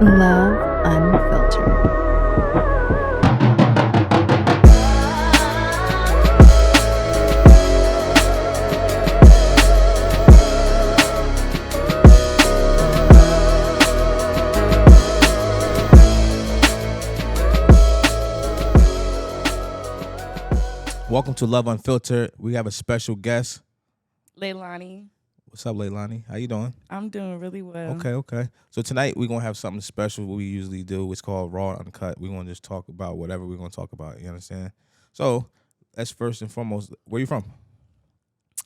Love Unfiltered. Welcome to Love Unfiltered. We have a special guest. Leilani. What's up, Leilani? How you doing? I'm doing really well. Okay. So tonight we're going to have something special what we usually do. It's called Raw Uncut. We're going to just talk about whatever we're going to talk about. You understand? So let's first and foremost, where you from?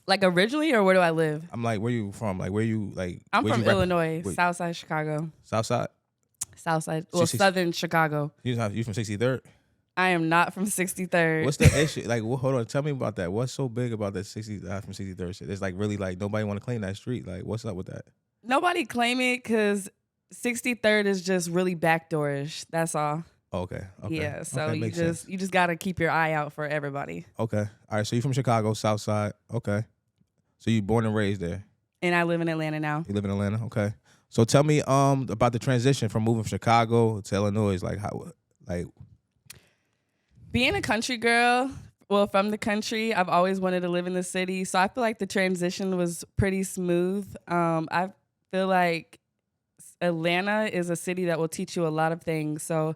Like originally, or where do I live? I'm like, where you from? Like, where you, like... I'm from Illinois, Wait. Southside Chicago. Southside? Southside, well, Southern Chicago. You from 63rd? I am not from 63rd. What's the issue? Like, hold on. Tell me about that. What's so big about that from 63rd shit? It's like really like nobody want to claim that street. Like, what's up with that? Nobody claim it because 63rd is just really backdoorish. That's all. Okay. Yeah, so okay, you just got to keep your eye out for everybody. Okay. All right, so you from Chicago, South Side. Okay. So you born and raised there. And I live in Atlanta now. You live in Atlanta? Okay. So tell me about the transition from moving from Chicago to Illinois. Like how Being a country girl, well, from the country, I've always wanted to live in the city. So I feel like the transition was pretty smooth. I feel like Atlanta is a city that will teach you a lot of things. So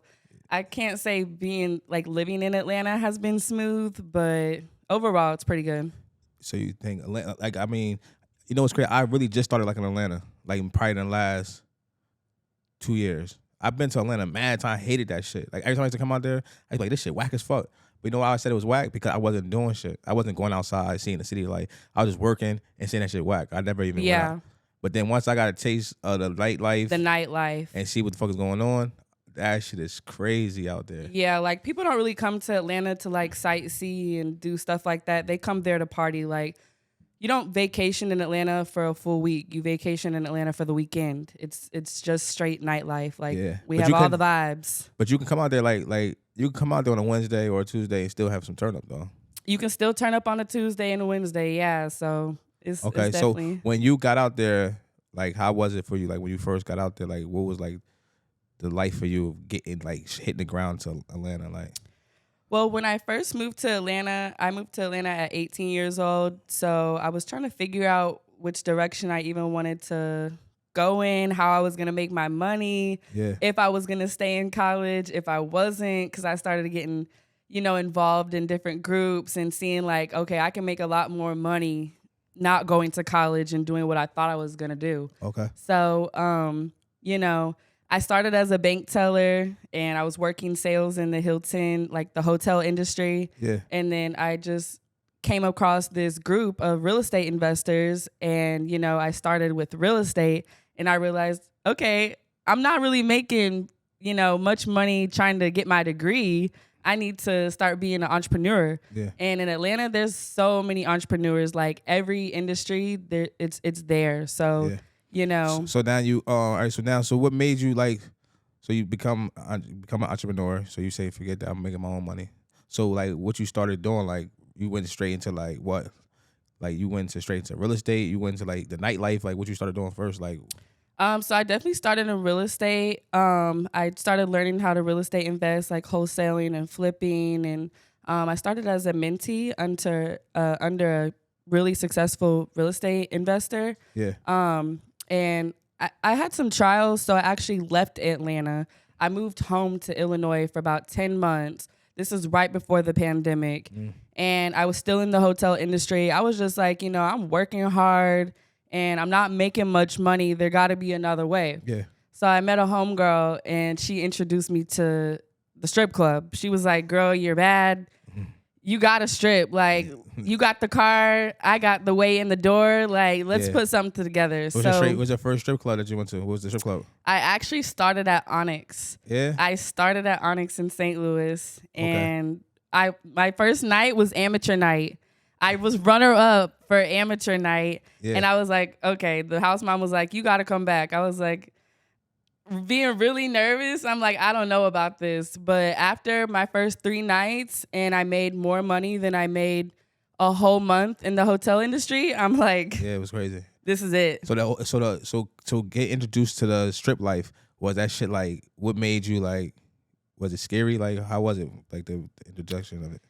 I can't say living in Atlanta has been smooth, but overall it's pretty good. So you think Atlanta, like, I mean, you know what's crazy? I really just started like in Atlanta, like probably in the last 2 years. I've been to Atlanta mad time. I hated that shit. Like every time I used to come out there, I was like, this shit whack as fuck. But you know why I said it was whack? Because I wasn't doing shit. I wasn't going outside, seeing the city. Like I was just working and seeing that shit whack. I never even went out. But then once I got a taste of the nightlife, and see what the fuck is going on, that shit is crazy out there. Yeah, like people don't really come to Atlanta to like sightsee and do stuff like that. They come there to party. Like you don't vacation in Atlanta for a full week. You vacation in Atlanta for the weekend. It's just straight nightlife. Like we have all the vibes. But you can come out there like you can come out there on a Wednesday or a Tuesday and still have some turn up though. You can still turn up on a Tuesday and a Wednesday, yeah. So it's definitely. So when you got out there, like how was it for you? Like when you first got out there, like what was like the life for you getting like hitting the ground to Atlanta like? Well, when I first moved to Atlanta, I moved to Atlanta at 18 years old. So I was trying to figure out which direction I even wanted to go in, how I was going to make my money, if I was going to stay in college, if I wasn't, because I started getting, involved in different groups and seeing like, okay, I can make a lot more money not going to college and doing what I thought I was going to do. Okay. So, I started as a bank teller and I was working sales in the Hilton, like the hotel industry. Yeah. And then I just came across this group of real estate investors and, I started with real estate and I realized, okay, I'm not really making, much money trying to get my degree. I need to start being an entrepreneur. Yeah. And in Atlanta, there's so many entrepreneurs, like every industry there it's there. So yeah. So now you all right. So what made you like? So you become an entrepreneur. So you say, forget that, I'm making my own money. So like, what you started doing? Like, you went straight into like what? Like you went straight into real estate. You went into like the nightlife. Like what you started doing first? Like, so I definitely started in real estate. I started learning how to real estate invest, like wholesaling and flipping, and I started as a mentee under a really successful real estate investor. Yeah. And I had some trials, so I actually left Atlanta. I moved home to Illinois for about 10 months. This is right before the pandemic. And I was still in the hotel industry. I was just like, I'm working hard and I'm not making much money. There got to be another way. Yeah. So I met a homegirl and she introduced me to the strip club. She was like, girl, you're bad. You got to strip. Like, you got the car. I got the way in the door. Like, let's put something together. What was your first strip club that you went to? What was the strip club? I actually started at Onyx. Yeah? I started at Onyx in St. Louis. And my first night was amateur night. I was runner-up for amateur night. Yeah. And I was like, okay. The house mom was like, you got to come back. I was like, being really nervous. I'm like, I don't know about this. But after my first 3 nights and I made more money than I made a whole month in the hotel industry, I'm like, yeah, it was crazy. This is it. So get introduced to the strip life. Was that shit like? What made you like? Was it scary? Like, how was it? Like the introduction of it.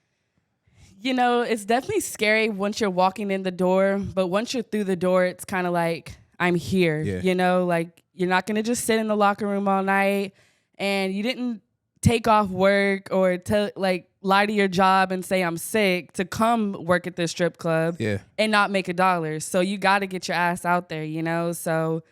You know, it's definitely scary once you're walking in the door, but once you're through the door, it's kind of like, I'm here. Yeah. You know, like you're not gonna just sit in the locker room all night, and you didn't take off work or like lie to your job and say I'm sick to come work at this strip club and not make $1. So you got to get your ass out there, you know. So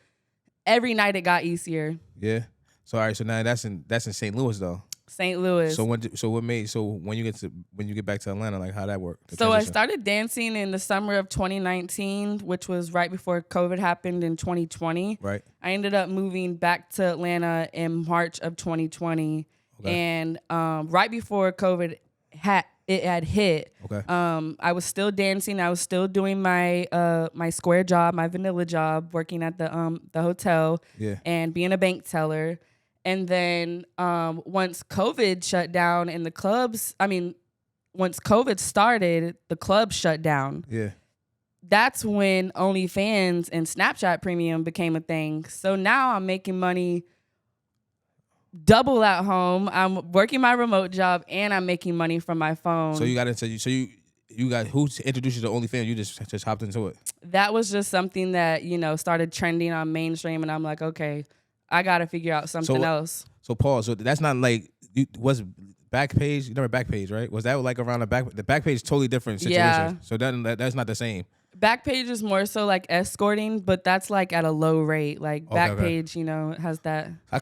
every night it got easier. Yeah. So all right. So now that's in St. Louis though. St. Louis. So when you get back to Atlanta, like how that worked? So I started dancing in the summer of 2019, which was right before COVID happened in 2020. Right. I ended up moving back to Atlanta in March of 2020. Okay. And right before COVID had hit, okay. I was still dancing. I was still doing my my square job, my vanilla job, working at the hotel and being a bank teller. And then once COVID shut down and once COVID started, the club shut down. Yeah. That's when OnlyFans and Snapchat Premium became a thing. So now I'm making money double at home. I'm working my remote job and I'm making money from my phone. So you got into you got who introduced you to OnlyFans? You just hopped into it. That was just something that, you know, started trending on mainstream, and I'm like, okay, I got to figure out something else. So Paul, so that's not like was Backpage. You remember Backpage, right? Was that like around the Backpage is totally different situation. Yeah. So that's not the same. Backpage is more so like escorting, but that's like at a low rate. Like Backpage, you know, has that. I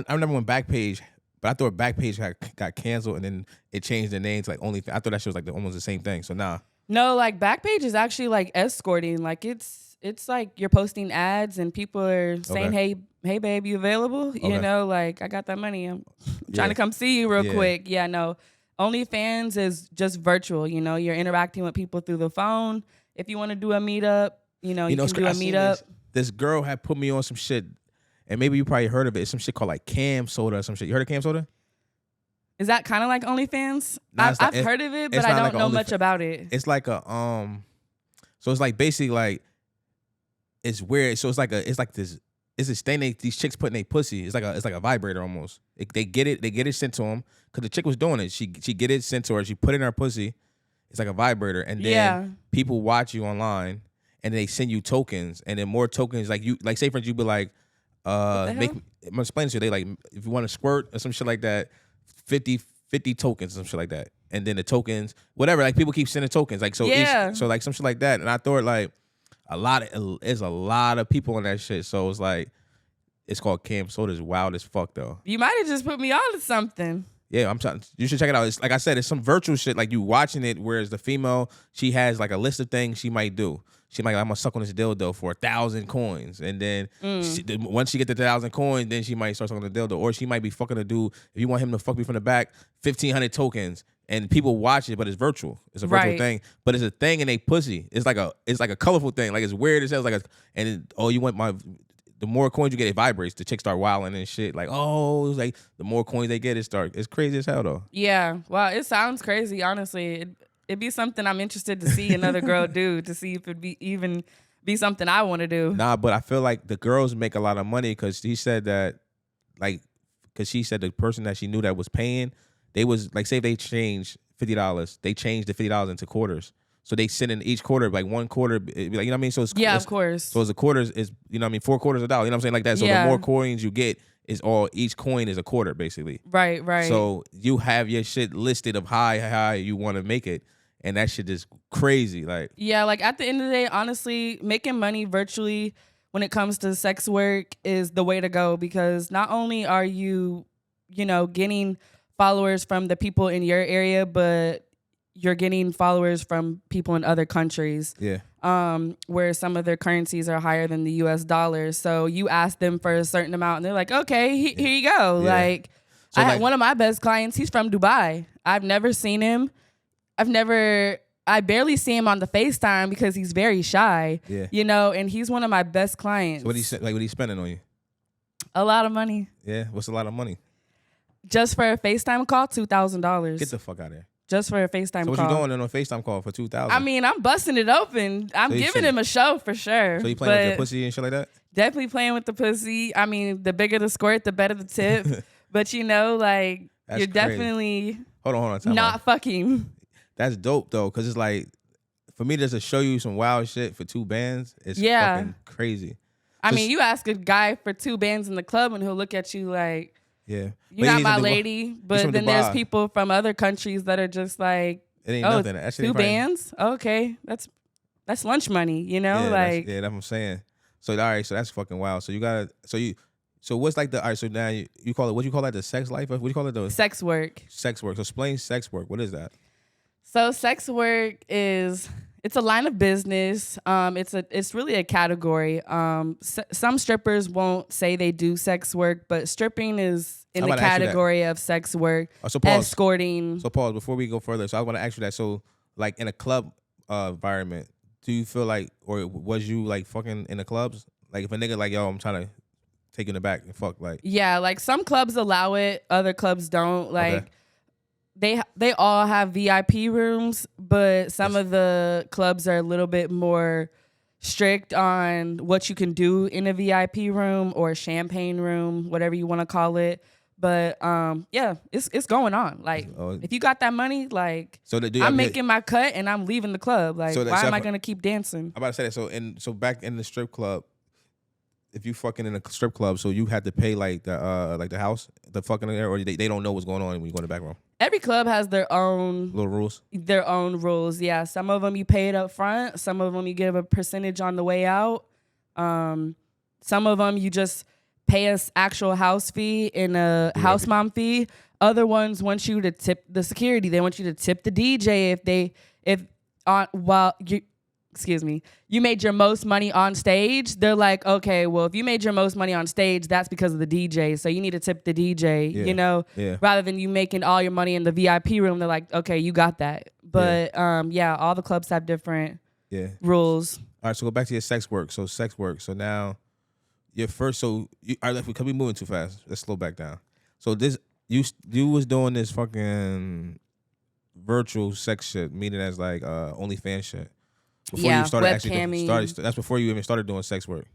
remember when Backpage, but I thought Backpage got canceled and then it changed the name to like OnlyFans. I thought that shit was like almost the same thing. So nah. No, like Backpage is actually like escorting. Like it's like you're posting ads and people are saying, hey babe, you available? Okay. You know, like I got that money. I'm trying to come see you real quick. Yeah, no. OnlyFans is just virtual. You know, you're interacting with people through the phone. If you want to do a meetup, you can do a meetup. This girl had put me on some shit, and maybe you probably heard of it. It's some shit called like Cam Soda or some shit. You heard of Cam Soda? Is that kind of like OnlyFans? Nah, I've heard of it, but I don't know much about it. It's like a so it's like basically like it's weird. So it's like this. It's this thing these chicks put in their pussy. It's like a vibrator almost. They get it sent to them because the chick was doing it. She get it sent to her. She put it in her pussy. It's like a vibrator, and then people watch you online, and they send you tokens, and then more tokens. Like say for instance, you be like, I'm gonna explain to you. They like if you want to squirt or some shit like that, 50 tokens or some shit like that, and then the tokens, whatever. Like people keep sending tokens, like so. So like some shit like that, and I thought like there's a lot of people on that shit. So it's like it's called Cam Soda's wildest fuck though. You might have just put me on to something. Yeah, I'm trying. You should check it out. It's like I said, it's some virtual shit. Like you watching it, whereas the female, she has like a list of things she might do. She might, I'm gonna suck on this dildo for 1,000 coins, and then once she get the 1,000 coins, then she might start sucking the dildo, or she might be fucking a dude. If you want him to fuck me from the back, 1,500 tokens, and people watch it, but it's virtual. It's a virtual thing, but it's a thing in a pussy. It's like a colorful thing. Like it's weird as hell. You want my. The more coins you get, it vibrates. The chicks start wilding and shit. Like, oh, it's like the more coins they get, it's crazy as hell though. Yeah, well, it sounds crazy. Honestly, it'd be something I'm interested to see another girl do to see if it'd be something I want to do. Nah, but I feel like the girls make a lot of money because she said that, because she said the person that she knew that was paying, they was like, say if they changed $50, they changed the $50 into quarters. So they send in each quarter, like one quarter, like, you know what I mean? So it's, of course. So as a quarter is, you know what I mean, 4 quarters $1, you know what I'm saying? Like that. So the more coins you get is each coin is a quarter, basically. Right. So you have your shit listed of how you want to make it. And that shit is crazy. Like, yeah, like at the end of the day, honestly, making money virtually when it comes to sex work is the way to go, because not only are you, getting followers from the people in your area, but you're getting followers from people in other countries. Yeah. Where some of their currencies are higher than the US dollar. So you ask them for a certain amount and they're like, okay, here you go. Yeah. Like, so I had one of my best clients, he's from Dubai. I've never seen him. I barely see him on the FaceTime because he's very shy. Yeah. And he's one of my best clients. So what he spending on you? A lot of money. Yeah. What's a lot of money? Just for a FaceTime call, $2,000. Get the fuck out of here. just for a FaceTime So call. what you doing on a FaceTime call for 2,000? I mean, I'm busting it open. I'm So giving him a show for sure. So you playing with your pussy and shit like that? Definitely playing with the pussy. I mean, the bigger the squirt, the better the tip. But you know, like That's you're crazy. definitely Hold on. not fucking. That's dope though, because it's like for me just to show you some wild shit for 2 bands, it's fucking crazy. I mean, you ask a guy for 2 bands in the club and he'll look at you like, yeah, you're not my lady. But then there's people from other countries that are just like, it ain't nothing. That shit 2 bands? Okay, that's lunch money, you know? That's what I'm saying. So all right, so that's fucking wild. So you gotta, so what's like the, all right, so now you call it, what do you call that, the sex life? What do you call it, the sex work? Sex work. So explain sex work. What is that? So sex work it's a line of business. It's really a category. Some strippers won't say they do sex work, but stripping is in the category of sex work. So pause. Escorting. So pause before we go further. So I want to ask you that. So like in a club environment, do you feel like, or was you like fucking in the clubs? Like if a nigga like, yo, I'm trying to take you in the back and fuck, like. Yeah, like some clubs allow it, other clubs don't. Like they all have VIP rooms, but some of the clubs are a little bit more strict on what you can do in a VIP room or champagne room, whatever you want to call it. But yeah, it's going on. Like if you got that money, like I'm making my cut and I'm leaving the club. Like why am I gonna keep dancing? I'm about to say that. So back in the strip club, if you fucking in a strip club, so you had to pay like the house, the fucking there, or they don't know what's going on when you go in the back room. Every club has their own little rules. Their own rules, yeah. Some of them you pay it up front. Some of them you give a percentage on the way out. Some of them you just pay us actual house fee and a house mom fee. Other ones want you to tip the security. They want you to tip the DJ you made your most money on stage. They're like, okay, well, if you made your most money on stage, that's because of the DJ. So you need to tip the DJ, you know, rather than you making all your money in the VIP room. They're like, okay, you got that. But all the clubs have different rules. All right, so go back to your sex work. So sex work. So now your first, all right, because we moving too fast. Let's slow back down. So this, you was doing this fucking virtual sex shit, meaning as like OnlyFans shit. Before you started actually that's before you even started doing sex work.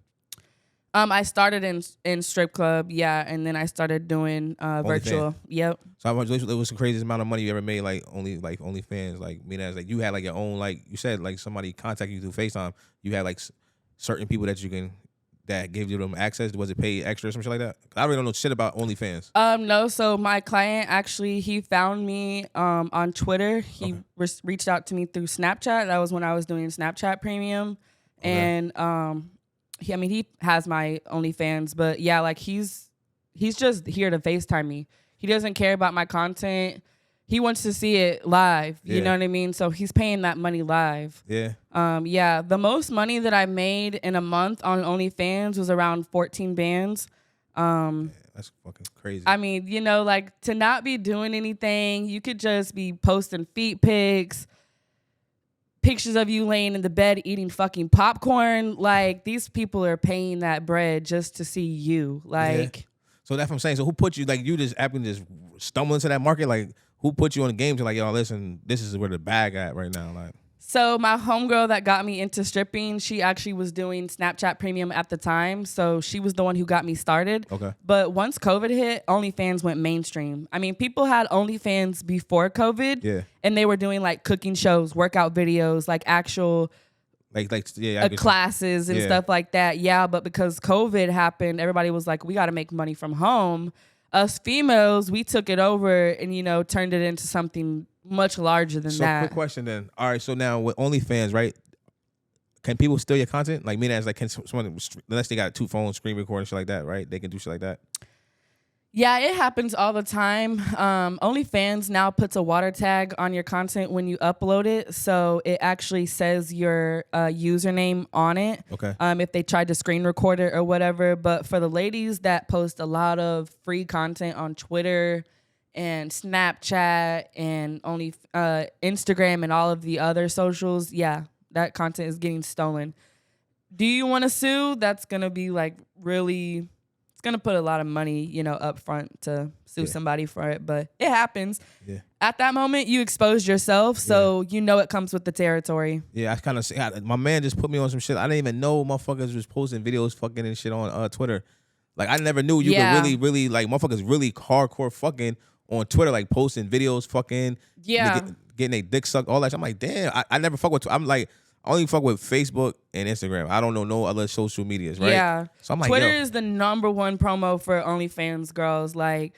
I started in strip club, and then I started doing virtual. Yep. So it was the craziest amount of money you ever made, like OnlyFans, like meaning as like you had like your own, like you said, like somebody contact you through FaceTime. You had like certain people that gave you them access. Was it paid extra or some shit like that? I really don't know shit about OnlyFans. No. So my client actually, he found me on Twitter. He reached out to me through Snapchat. That was when I was doing Snapchat Premium, and he has my OnlyFans, but yeah, like he's just here to FaceTime me. He doesn't care about my content. He wants to see it live. You know what I mean? So he's paying that money live. Yeah. The most money that I made in a month on OnlyFans was around 14 bands. That's fucking crazy. I mean, you know, like to not be doing anything, you could just be posting feet pics, pictures of you laying in the bed eating fucking popcorn. Like these people are paying that bread just to see you. Like, so that's what I'm saying. So who put you, like you just happen to just stumble into that market? Like who put you on the game to like, yo, listen, this is where the bag at right now? Like, so my homegirl that got me into stripping, she actually was doing Snapchat Premium at the time. So she was the one who got me started. Okay. But once COVID hit, OnlyFans went mainstream. I mean, people had OnlyFans before COVID. Yeah. And they were doing like cooking shows, workout videos, like actual classes and stuff like that. Yeah. But because COVID happened, everybody was like, we got to make money from home. Us females, we took it over and, you know, turned it into something much larger than that. So quick question then. All right, so now with OnlyFans, right? Can people steal your content? Like meaning as like, can someone, unless they got 2 phones, screen recording, shit like that, right? They can do shit like that. Yeah, it happens all the time. OnlyFans now puts a water tag on your content when you upload it, so it actually says your username on it. Okay. If they tried to screen record it or whatever, but for the ladies that post a lot of free content on Twitter and Snapchat and Instagram and all of the other socials, yeah, that content is getting stolen. Do you want to sue? That's gonna be like really it's gonna put a lot of money, you know, up front to sue somebody for it. But it happens. Yeah. At that moment, you exposed yourself, so you know it comes with the territory. Yeah, I kind of my man just put me on some shit. I didn't even know motherfuckers was posting videos fucking and shit on Twitter. Like I never knew you could really like motherfuckers really hardcore fucking on Twitter, like posting videos, fucking getting their dick sucked, all that. I'm like, damn, I never fuck with. I'm like, I only fuck with Facebook and Instagram. I don't know no other social medias, right? Yeah. So I'm like, Twitter is the #1 promo for OnlyFans girls. Like,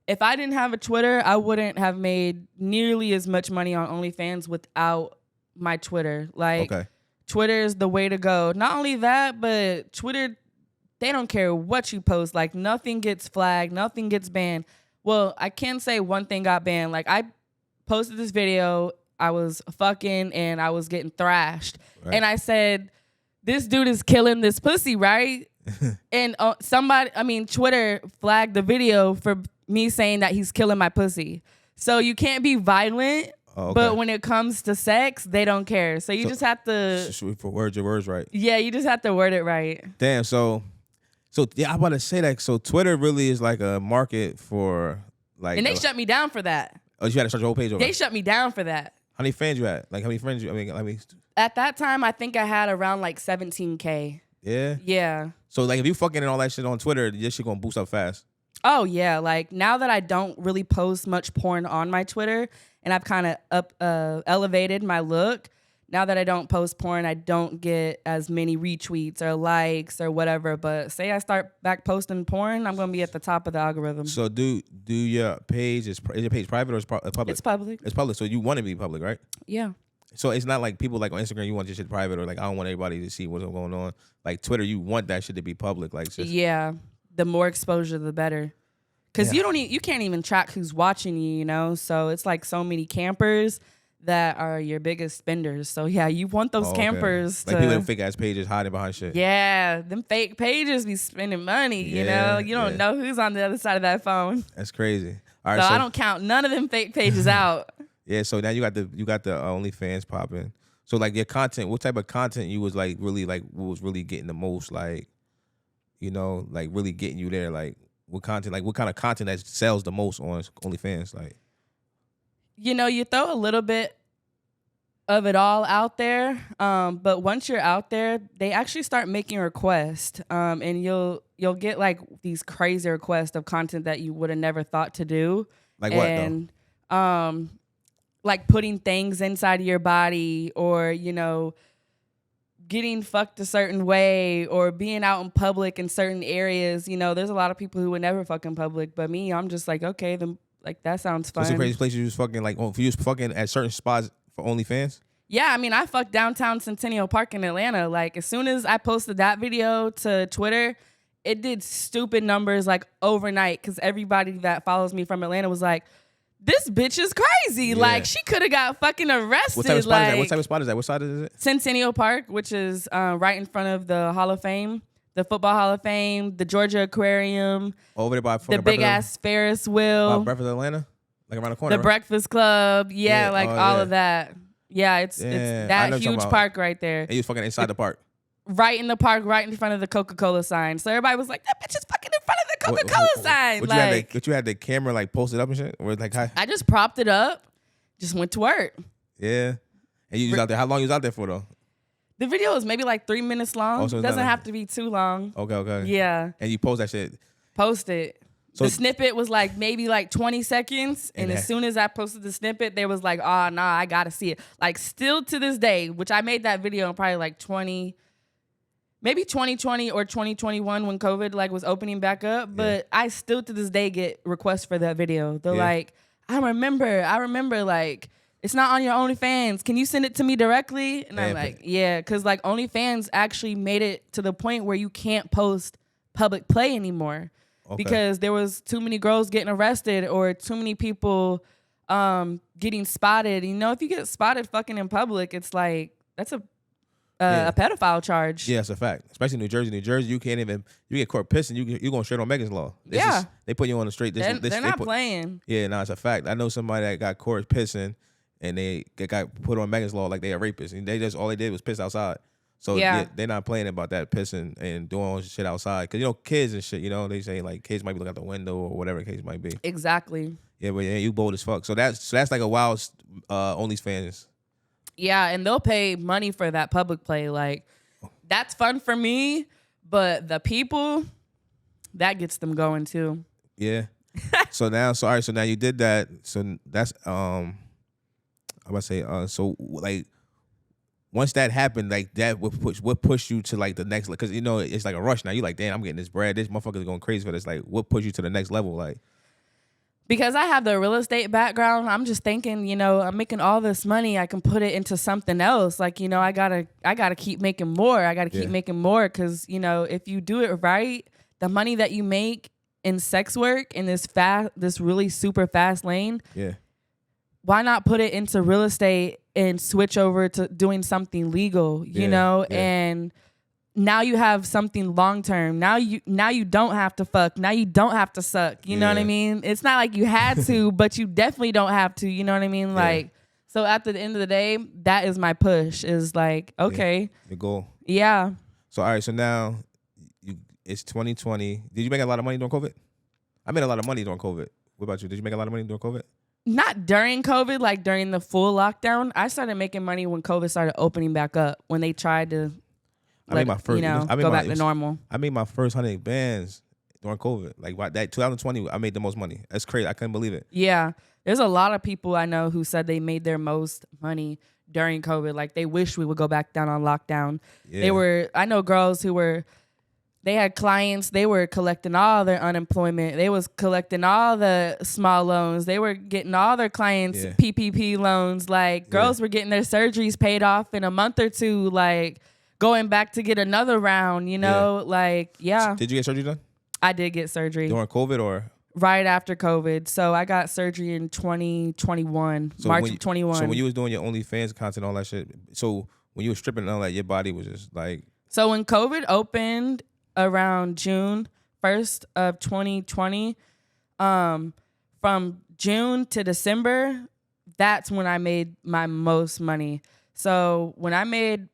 if I didn't have a Twitter, I wouldn't have made nearly as much money on OnlyFans without my Twitter. Like, Twitter is the way to go. Not only that, but Twitter, they don't care what you post. Like, nothing gets flagged, nothing gets banned. Well, I can say one thing got banned. Like, I posted this video, I was fucking and I was getting thrashed. Right. And I said, this dude is killing this pussy, right? And Twitter flagged the video for me saying that he's killing my pussy. So you can't be violent, but when it comes to sex, they don't care. So you just have to... For word your words right. Yeah, you just have to word it right. Damn, so yeah, I'm about to say that. So Twitter really is like a market for like... And they shut me down for that. Oh, you had to start your whole page over? They shut me down for that. How many fans you had? Like, how many friends you... I mean... At that time, I think I had around like 17K. Yeah? Yeah. So, like, if you fucking and all that shit on Twitter, your shit gonna boost up fast. Oh, yeah. Like, now that I don't really post much porn on my Twitter, and I've kind of elevated my look, now that I don't post porn, I don't get as many retweets or likes or whatever. But say I start back posting porn, I'm going to be at the top of the algorithm. So, do your page, is your page private or is public? It's public. It's public, so you want to be public, right? Yeah. So it's not like people like on Instagram, you want your shit private, or like I don't want everybody to see what's going on. Like Twitter, you want that shit to be public. Like, just, yeah, the more exposure, the better. Because you can't even track who's watching you, you know. So it's like so many campers that are your biggest spenders. So yeah, you want those campers like people with fake ass pages hiding behind shit. Yeah, them fake pages be spending money. You know, you don't know who's on the other side of that phone. That's crazy. All right, so I don't count none of them fake pages out. Yeah, so now you got the OnlyFans popping. So like your content, what type of content you was like really like what was really getting the most, like, you know, like really getting you there? Like what content, like what kind of content that sells the most on OnlyFans? Like, you know, you throw a little bit of it all out there, but once you're out there, they actually start making requests, and you'll get like these crazy requests of content that you would have never thought to do. Like what though? Like putting things inside of your body, or, you know, getting fucked a certain way, or being out in public in certain areas. You know, there's a lot of people who would never fuck in public, but me, I'm just like, okay, then like that sounds fun. So it's a crazy place you was fucking like, if you was fucking at certain spots for OnlyFans? Yeah, I mean, I fucked downtown Centennial Park in Atlanta. Like as soon as I posted that video to Twitter, it did stupid numbers like overnight, because everybody that follows me from Atlanta was like, this bitch is crazy. Yeah. Like, she could have got fucking arrested. What type of spot is that? What type of spot is that? What side is it? Centennial Park, which is right in front of the Hall of Fame, the Football Hall of Fame, the Georgia Aquarium. Over there by the big-ass Ferris wheel. Breakfast Atlanta? Like around the corner, The Breakfast Club. Yeah, like all of that. Yeah, it's that huge park right there. And you was fucking inside the park? Right in the park, right in front of the Coca-Cola sign. So everybody was like, that bitch is fucking in front of the Coca-Cola sign. But you had the camera like posted up and shit? Or like, hi? I just propped it up, just went to work. Yeah. And you was out there. How long you was out there for though? The video was maybe like 3 minutes long. Oh, so it doesn't have to be too long. Okay. Yeah. And you post that shit? Post it. So the snippet was like maybe like 20 seconds. And as soon as I posted the snippet, they was like, oh, nah, I got to see it. Like still to this day, which I made that video in probably like 2020 or 2021 when COVID like was opening back up. But I still to this day get requests for that video. They're like, I remember like, it's not on your OnlyFans. Can you send it to me directly? And I'm like, yeah, because like OnlyFans actually made it to the point where you can't post public play anymore. Because there was too many girls getting arrested or too many people getting spotted. You know, if you get spotted fucking in public, it's like, that's a pedophile charge. Yeah, it's a fact. Especially New Jersey. New Jersey, you can't even, you get caught pissing, you going straight on Megan's Law. They put you on the straight. They're not playing. Yeah, no, it's a fact. I know somebody that got caught pissing and they got put on Megan's Law like they a rapist. And they just, all they did was piss outside. So Yeah. they're not playing about that pissing and doing all this shit outside. Cause kids and shit, they say like kids might be looking out the window or whatever the case might be. Exactly. Yeah, but you bold as fuck. So that's like a wild OnlyFans. Yeah, and they'll pay money for that public play. Like, that's fun for me, but the people, that gets them going too. Yeah. So now you did that. So that's I'm about to say so like once that happened, like that what pushed you to like the next, because it's like a rush now. You like, damn, I'm getting this bread. This motherfucker's going crazy for this. Like, what pushed you to the next level? Like, because I have the real estate background, I'm just thinking, I'm making all this money. I can put it into something else. Like, I gotta keep making more. I gotta keep making more because, if you do it right, the money that you make in sex work in this really super fast lane, why not put it into real estate and switch over to doing something legal, and now you have something long term. Now you don't have to fuck. Now you don't have to suck. You know what I mean? It's not like you had to, but you definitely don't have to. You know what I mean? Like, so at the end of the day, that is my push. Is like, okay, your goal. Yeah. So all right. So now it's 2020. Did you make a lot of money during COVID? I made a lot of money during COVID. What about you? Did you make a lot of money during COVID? Not during COVID, like during the full lockdown. I started making money when COVID started opening back up. When they tried to. I made my first, go back to normal. I made my first 100 bands during COVID. Like that 2020, I made the most money. That's crazy. I couldn't believe it. Yeah. There's a lot of people I know who said they made their most money during COVID. Like they wish we would go back down on lockdown. Yeah. I know girls they had clients, they were collecting all their unemployment. They was collecting all the small loans. They were getting all their clients PPP loans. Like girls were getting their surgeries paid off in a month or two. Like, going back to get another round, like, yeah. Did you get surgery done? I did get surgery. During COVID or? Right after COVID. So I got surgery in 2021, March of 21. So when you was doing your OnlyFans content, all that shit, so when you were stripping and all that, your body was just like. So when COVID opened around June 1st of 2020, from June to December, that's when I made my most money. So when I made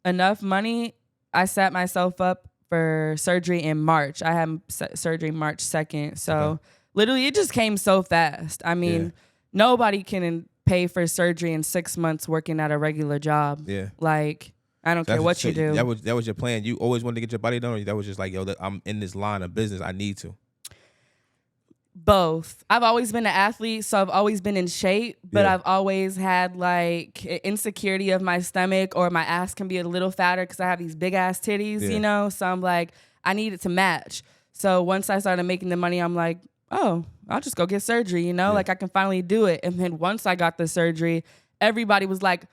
enough money, I set myself up for surgery in March. I had surgery March 2nd. So literally it just came so fast. I mean, nobody can pay for surgery in 6 months working at a regular job. Yeah. Like, I don't care what you do. That was your plan. You always wanted to get your body done, or that was just like, yo, I'm in this line of business. I need to. Both. I've always been an athlete, so I've always been in shape, but I've always had like insecurity of my stomach, or my ass can be a little fatter because I have these big ass titties, So I'm like, I need it to match. So once I started making the money, I'm like, oh, I'll just go get surgery, like I can finally do it. And then once I got the surgery, everybody was like,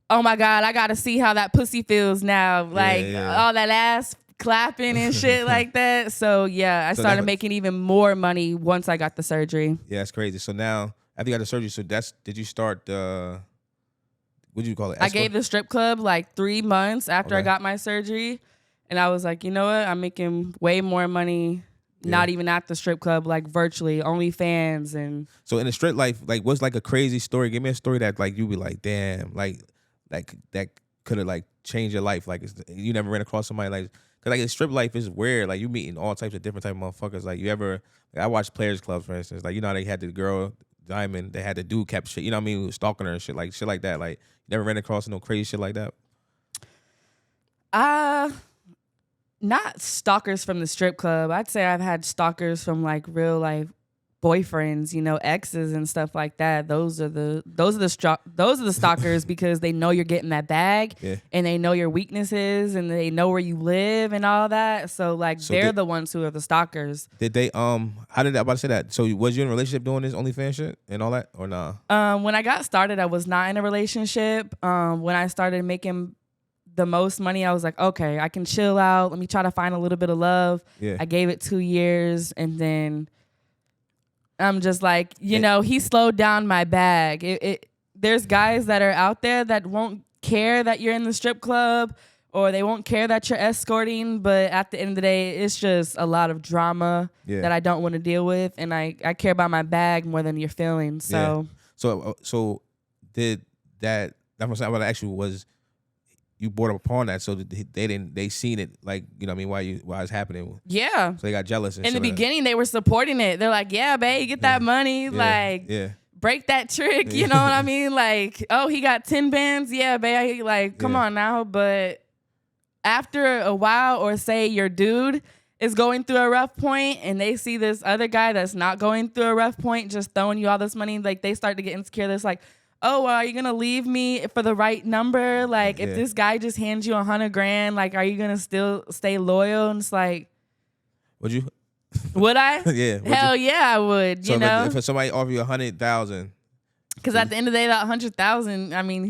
oh my God, I got to see how that pussy feels now. Like all that ass clapping and shit like that. So I started making even more money once I got the surgery. Yeah, that's crazy. So now after you got the surgery, did you start what did you call it? I gave the strip club like 3 months after I got my surgery, and I was like, you know what? I'm making way more money. Not even at the strip club, like virtually, OnlyFans. And so in the strip life, like what's like a crazy story? Give me a story that like you be like, damn, like that could have like changed your life. Like you never ran across somebody like. Cause like the strip life is weird. Like you meeting all types of different type of motherfuckers. Like I watched Players Club, for instance. Like how they had the girl Diamond, they had the dude kept shit. You know what I mean? Stalking her and shit like that. Like you never ran across no crazy shit like that. Not stalkers from the strip club. I'd say I've had stalkers from like real life boyfriends, exes and stuff like that. Those are the stalkers because they know you're getting that bag and they know your weaknesses and they know where you live and all that. So they're the ones who are the stalkers. Did they how did I about to say that? So was you in a relationship doing this OnlyFans shit and all that or nah? When I got started, I was not in a relationship. When I started making the most money, I was like, okay, I can chill out. Let me try to find a little bit of love. Yeah. I gave it 2 years and then I'm just like, he slowed down my bag. There's guys that are out there that won't care that you're in the strip club or they won't care that you're escorting. But at the end of the day, it's just a lot of drama that I don't want to deal with. And I care about my bag more than your feelings. So, so did that, that's what I actually was, you brought up upon that, so that they seen it like, you know what I mean, while it's happening. Yeah. So they got jealous. And in the shit like beginning, they were supporting it. They're like, yeah, babe, get that money. Like, break that trick. You know what I mean? Like, oh, he got 10 bands. Yeah, babe. Like, come on now. But after a while, or say your dude is going through a rough point and they see this other guy that's not going through a rough point just throwing you all this money, like they start to get insecure. It's like, oh, well, are you gonna leave me for the right number? Like, if this guy just hands you $100,000, like, are you gonna still stay loyal? And it's like, would you? Would I? Yeah. Hell yeah, I would. So you know, if somebody offer you 100,000, because at the end of the day, that 100,000, I mean,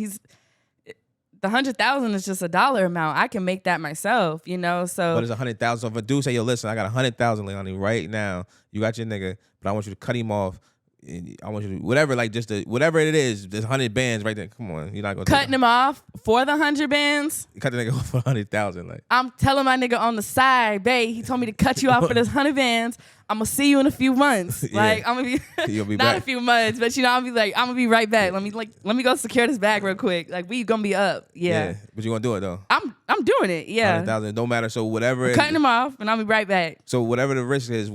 the 100,000 is just a dollar amount. I can make that myself, you know. So, what is 100,000? So if a dude say, yo, listen, I got 100,000, Leilani, right now. You got your nigga, but I want you to cut him off. I want you to whatever, like just whatever it is. There's 100 bands right there. Come on, you're not gonna cutting him off for the 100 bands. You cut the nigga off for 100,000. Like, I'm telling my nigga on the side, babe. He told me to cut you off for this 100 bands. I'm gonna see you in a few months. Like, I'm gonna be, you'll be not back. a few months, but you know, I'm gonna be right back. Let me go secure this bag real quick. Like, we gonna be up. Yeah. But you gonna do it though. I'm doing it. Yeah. 100,000, don't matter. So whatever. Cutting him off, and I'll be right back. So whatever the risk is,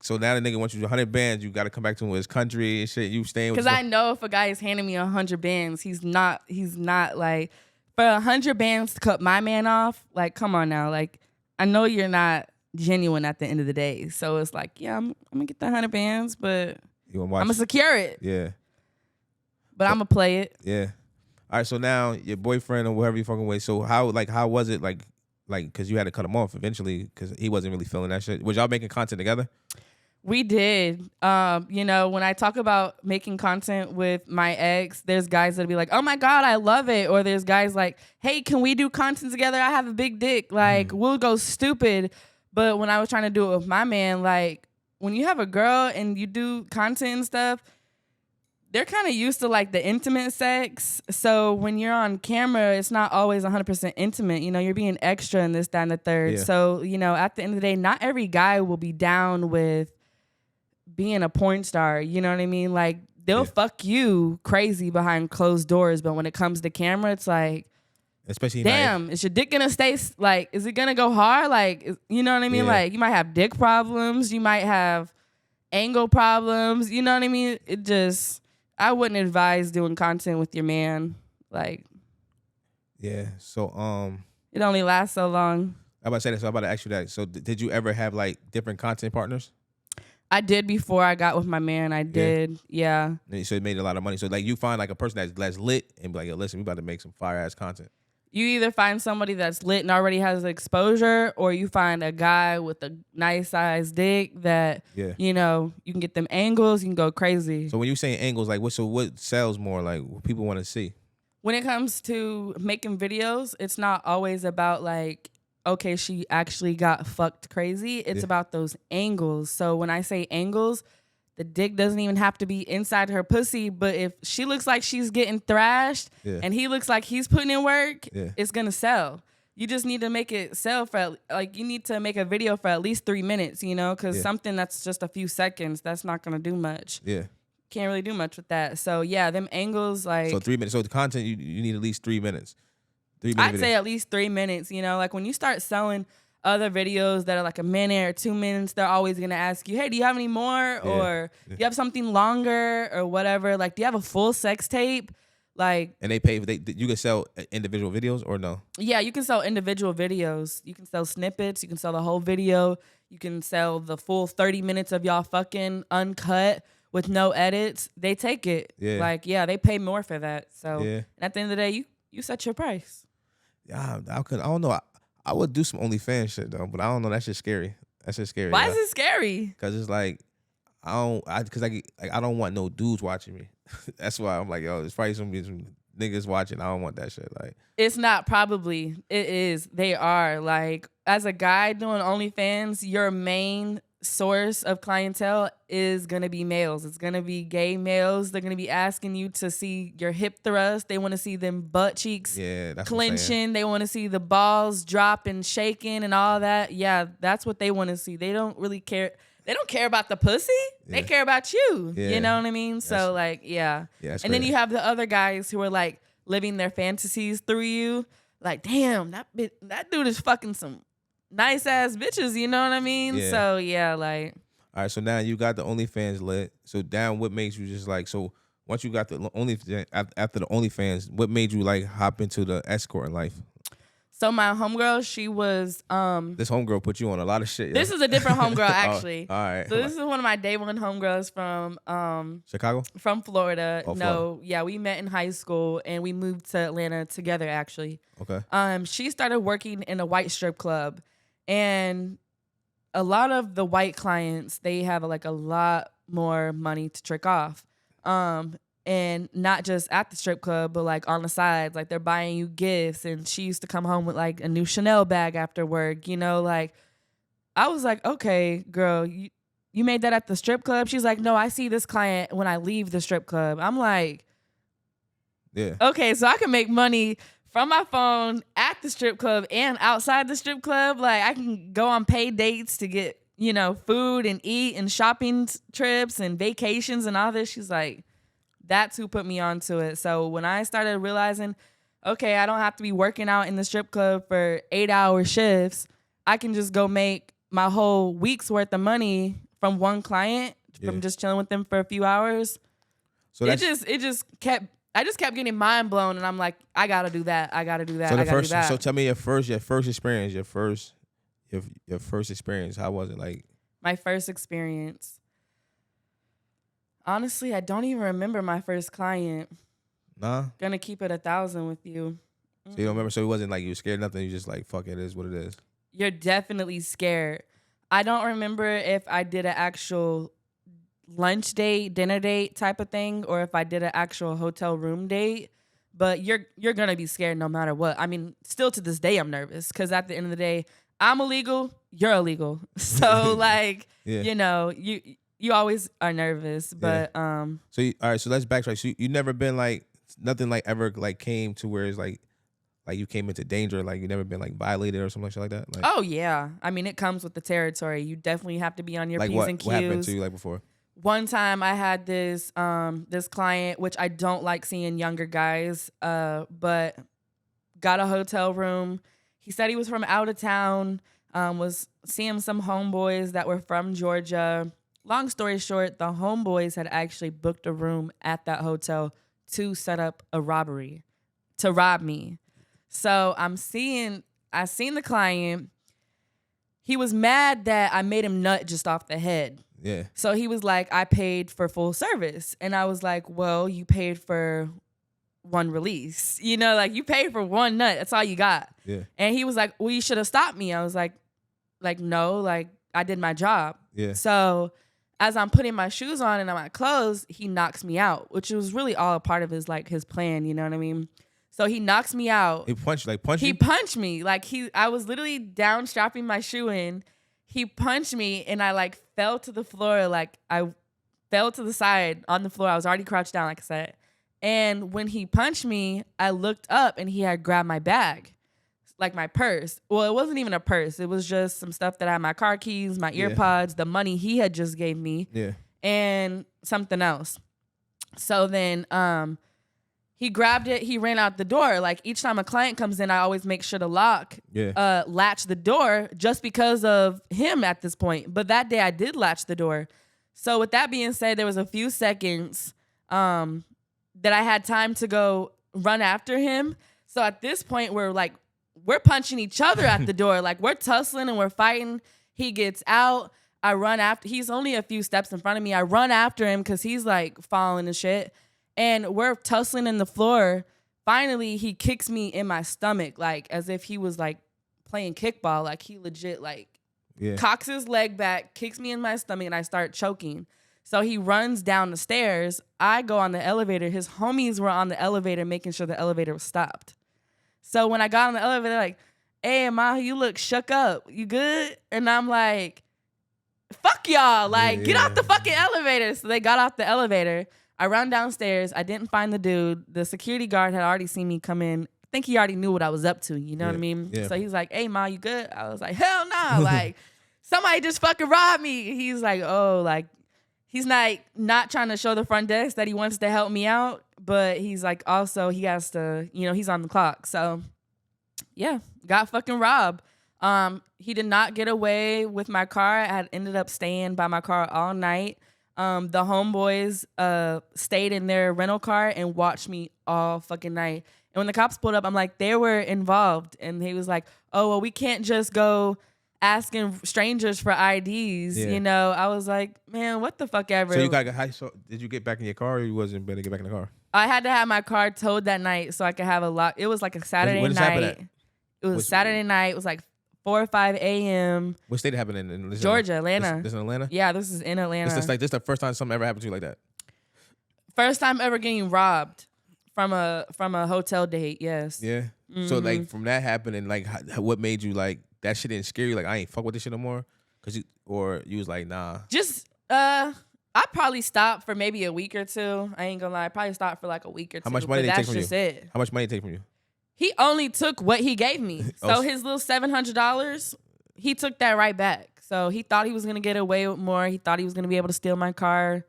so now the nigga wants you 100 bands, you got to come back to him with his country and shit. You staying with. Because I know if a guy is handing me 100 bands, he's not like, for 100 bands to cut my man off. Like, come on now. Like, I know you're not genuine at the end of the day. So it's like, yeah, I'm gonna get the 100 bands, but I'm gonna secure it. Yeah. But I'm gonna play it. Yeah. All right. So now your boyfriend or whoever you fucking with. So how was it like, because you had to cut him off eventually because he wasn't really feeling that shit. Was y'all making content together? We did. You know, when I talk about making content with my ex, there's guys that'll be like, oh my God, I love it. Or there's guys like, hey, can we do content together? I have a big dick. Like, we'll go stupid. But when I was trying to do it with my man, like, when you have a girl and you do content and stuff, they're kind of used to like the intimate sex. So when you're on camera, it's not always 100% intimate. You know, you're being extra in this, that, and the third. Yeah. So, you know, at the end of the day, not every guy will be down with being a porn star. You know what I mean? Like, they'll fuck you crazy behind closed doors. But when it comes to camera, it's like, especially damn, is your dick gonna stay, like, is it gonna go hard? Like, you know what I mean? Yeah. Like, you might have dick problems. You might have angle problems. You know what I mean? It just, I wouldn't advise doing content with your man. Like, yeah. So it only lasts so long. I'm about to say that. So I'm about to ask you that. So did you ever have like different content partners? I did before I got with my man. I did. Yeah. So it made a lot of money. So like you find like a person that's lit and be like, yo, listen, we about to make some fire ass content. You either find somebody that's lit and already has exposure, or you find a guy with a nice sized dick that, you know, you can get them angles, you can go crazy. So when you say angles, like what sells more? Like what people want to see? When it comes to making videos, it's not always about like, okay, she actually got fucked crazy. It's about those angles. So when I say angles, the dick doesn't even have to be inside her pussy, but if she looks like she's getting thrashed and he looks like he's putting in work, it's gonna sell. You just need to make it sell for, like, you need to make a video for at least 3 minutes, you know, because something that's just a few seconds, that's not gonna do much. Yeah. Can't really do much with that. So yeah, them angles, like. So 3 minutes. So the content, you need at least 3 minutes. 3 minutes. I'd say at least 3 minutes, you know, like when you start selling other videos that are like a minute or 2 minutes, they're always gonna ask you, hey, do you have any more? Or do you have something longer or whatever? Like, do you have a full sex tape? Like, and they pay for you can sell individual videos or no? Yeah, you can sell individual videos. You can sell snippets, you can sell the whole video, you can sell the full 30 minutes of y'all fucking uncut with no edits. They take it. Yeah. Like, yeah, they pay more for that. So and at the end of the day, you set your price. Yeah, I don't know. I would do some OnlyFans shit though, but I don't know. That shit's scary. That shit's scary. Why is it scary? Because it's like I don't want no dudes watching me. That's why I'm like, yo, there's probably some niggas watching. I don't want that shit. Like, it's not probably. It is. They are. Like, as a guy doing OnlyFans, your main source of clientele is gonna be males. It's gonna be gay males. They're gonna be asking you to see your hip thrust. They want to see them butt cheeks clenching. They want to see the balls dropping, shaking, and all that. Yeah, that's what they want to see. They don't really care. They don't care about the pussy. They care about you. You know what I mean? So like, and then you have the other guys who are like living their fantasies through you. like, damn, that dude is fucking some nice ass bitches, you know what I mean? Yeah. So yeah, like. All right, so now you got the OnlyFans lit. So down, what makes you just like, so once you got the after the OnlyFans, what made you like hop into the escorting life? So my homegirl, she was This homegirl put you on a lot of shit. This is a different homegirl actually. All right. So this is one of my day one homegirls from Chicago? From Florida. Oh, No, Florida. yeah, we met in high school and we moved to Atlanta together actually. Okay. She started working in a white strip club, and a lot of the white clients, they have like a lot more money to trick off. And not just at the strip club, but like on the sides, like they're buying you gifts. And she used to come home with like a new Chanel bag after work, you know, like I was like, okay, girl, you made that at the strip club? She's like, no, I see this client when I leave the strip club. I'm like, yeah. Okay, so I can make money from my phone at the strip club and outside the strip club. Like I can go on paid dates to get, you know, food and eat and shopping trips and vacations and all this. She's like, that's who put me onto it. So when I started realizing, okay, I don't have to be working out in the strip club for 8-hour shifts. I can just go make my whole week's worth of money from one client, from just chilling with them for a few hours. So I just kept getting mind blown, and I'm like, I gotta do that. I gotta do that. So tell me your first experience. Your first experience. How was it like? My first experience. Honestly, I don't even remember my first client. Nah. Gonna keep it 1,000 with you. So you don't remember? So it wasn't like you were scared of nothing. You just like, fuck it, it is what it is. You're definitely scared. I don't remember if I did an actual lunch date, dinner date type of thing, or if I did an actual hotel room date. But you're gonna be scared no matter what. I mean, still to this day, I'm nervous because at the end of the day, I'm illegal. You're illegal. So like, you know, you always are nervous. But So all right. So let's backtrack. So you never been like nothing like ever like came to where it's like you came into danger. Like you never been like violated or something like that. Like, oh yeah, I mean it comes with the territory. You definitely have to be on your like P's and Q's. What happened to you like before? One time I had this client, which I don't like seeing younger guys, but got a hotel room. He said he was from out of town, was seeing some homeboys that were from Georgia. Long story short, the homeboys had actually booked a room at that hotel to set up a robbery, to rob me. So I seen the client. He was mad that I made him nut just off the head. Yeah. So he was like, I paid for full service. And I was like, well, you paid for one release. You know, like you paid for one nut. That's all you got. Yeah. And he was like, well, you should have stopped me. I was like, no, like I did my job. Yeah. So as I'm putting my shoes on and my clothes, he knocks me out, which was really all a part of his plan. You know what I mean? So he knocks me out. He punched you? He punched me. Like I was literally down strapping my shoe in. He punched me and I like fell to the floor. Like I fell to the side on the floor. I was already crouched down, like I said. And when he punched me, I looked up and he had grabbed my bag, like my purse. Well, it wasn't even a purse. It was just some stuff that I had, my car keys, my earpods, the money he had just gave me, and something else. So then he grabbed it. He ran out the door. Like each time a client comes in, I always make sure to latch the door just because of him at this point. But that day I did latch the door. So with that being said, there was a few seconds that I had time to go run after him. So at this point, we're punching each other at the door. Like we're tussling and we're fighting. He gets out. I run after. He's only a few steps in front of me. I run after him because he's like falling and shit. And we're tussling in the floor. Finally, he kicks me in my stomach, like as if he was like playing kickball. Like he legit cocks his leg back, kicks me in my stomach, and I start choking. So he runs down the stairs. I go on the elevator. His homies were on the elevator making sure the elevator was stopped. So when I got on the elevator, they're like, hey, Ma, you look shook up. You good? And I'm like, fuck y'all. Like, get off the fucking elevator. So they got off the elevator. I run downstairs. I didn't find the dude. The security guard had already seen me come in. I think he already knew what I was up to. You know what I mean? Yeah. So he's like, hey, Ma, you good? I was like, hell no. Like, somebody just fucking robbed me. He's like, oh, like, he's not trying to show the front desk that he wants to help me out. But he's like, also, he has to, he's on the clock. So Yeah, got fucking robbed. He did not get away with my car. I had ended up staying by my car all night. The homeboys stayed in their rental car and watched me all fucking night. And when the cops pulled up, I'm like, they were involved. And he was like, oh, well, we can't just go asking strangers for IDs. Yeah. You know, I was like, man, what the fuck ever. So you got did you get back in your car, or you wasn't better to get back in the car? I had to have my car towed that night so I could have a lot. It was like a Saturday Where does this happen night. at? It was Saturday night. It was like 4 or 5 a.m. What state it happened in? Georgia, Atlanta. This in Atlanta? Yeah, this is in Atlanta. This is the first time something ever happened to you like that? First time ever getting robbed from a hotel date. Yes. Yeah. Mm-hmm. So like from that happening, like what made you like that shit didn't scare you? Like I ain't fuck with this shit no more, you was like nah. Just I probably stopped for maybe a week or two. I ain't gonna lie. I probably stopped for like a week or two. How much money did they take from you? That's just it. How much money did they take from you? He only took what he gave me. So his little $700, he took that right back. So he thought he was gonna get away with more. He thought he was gonna be able to steal my car,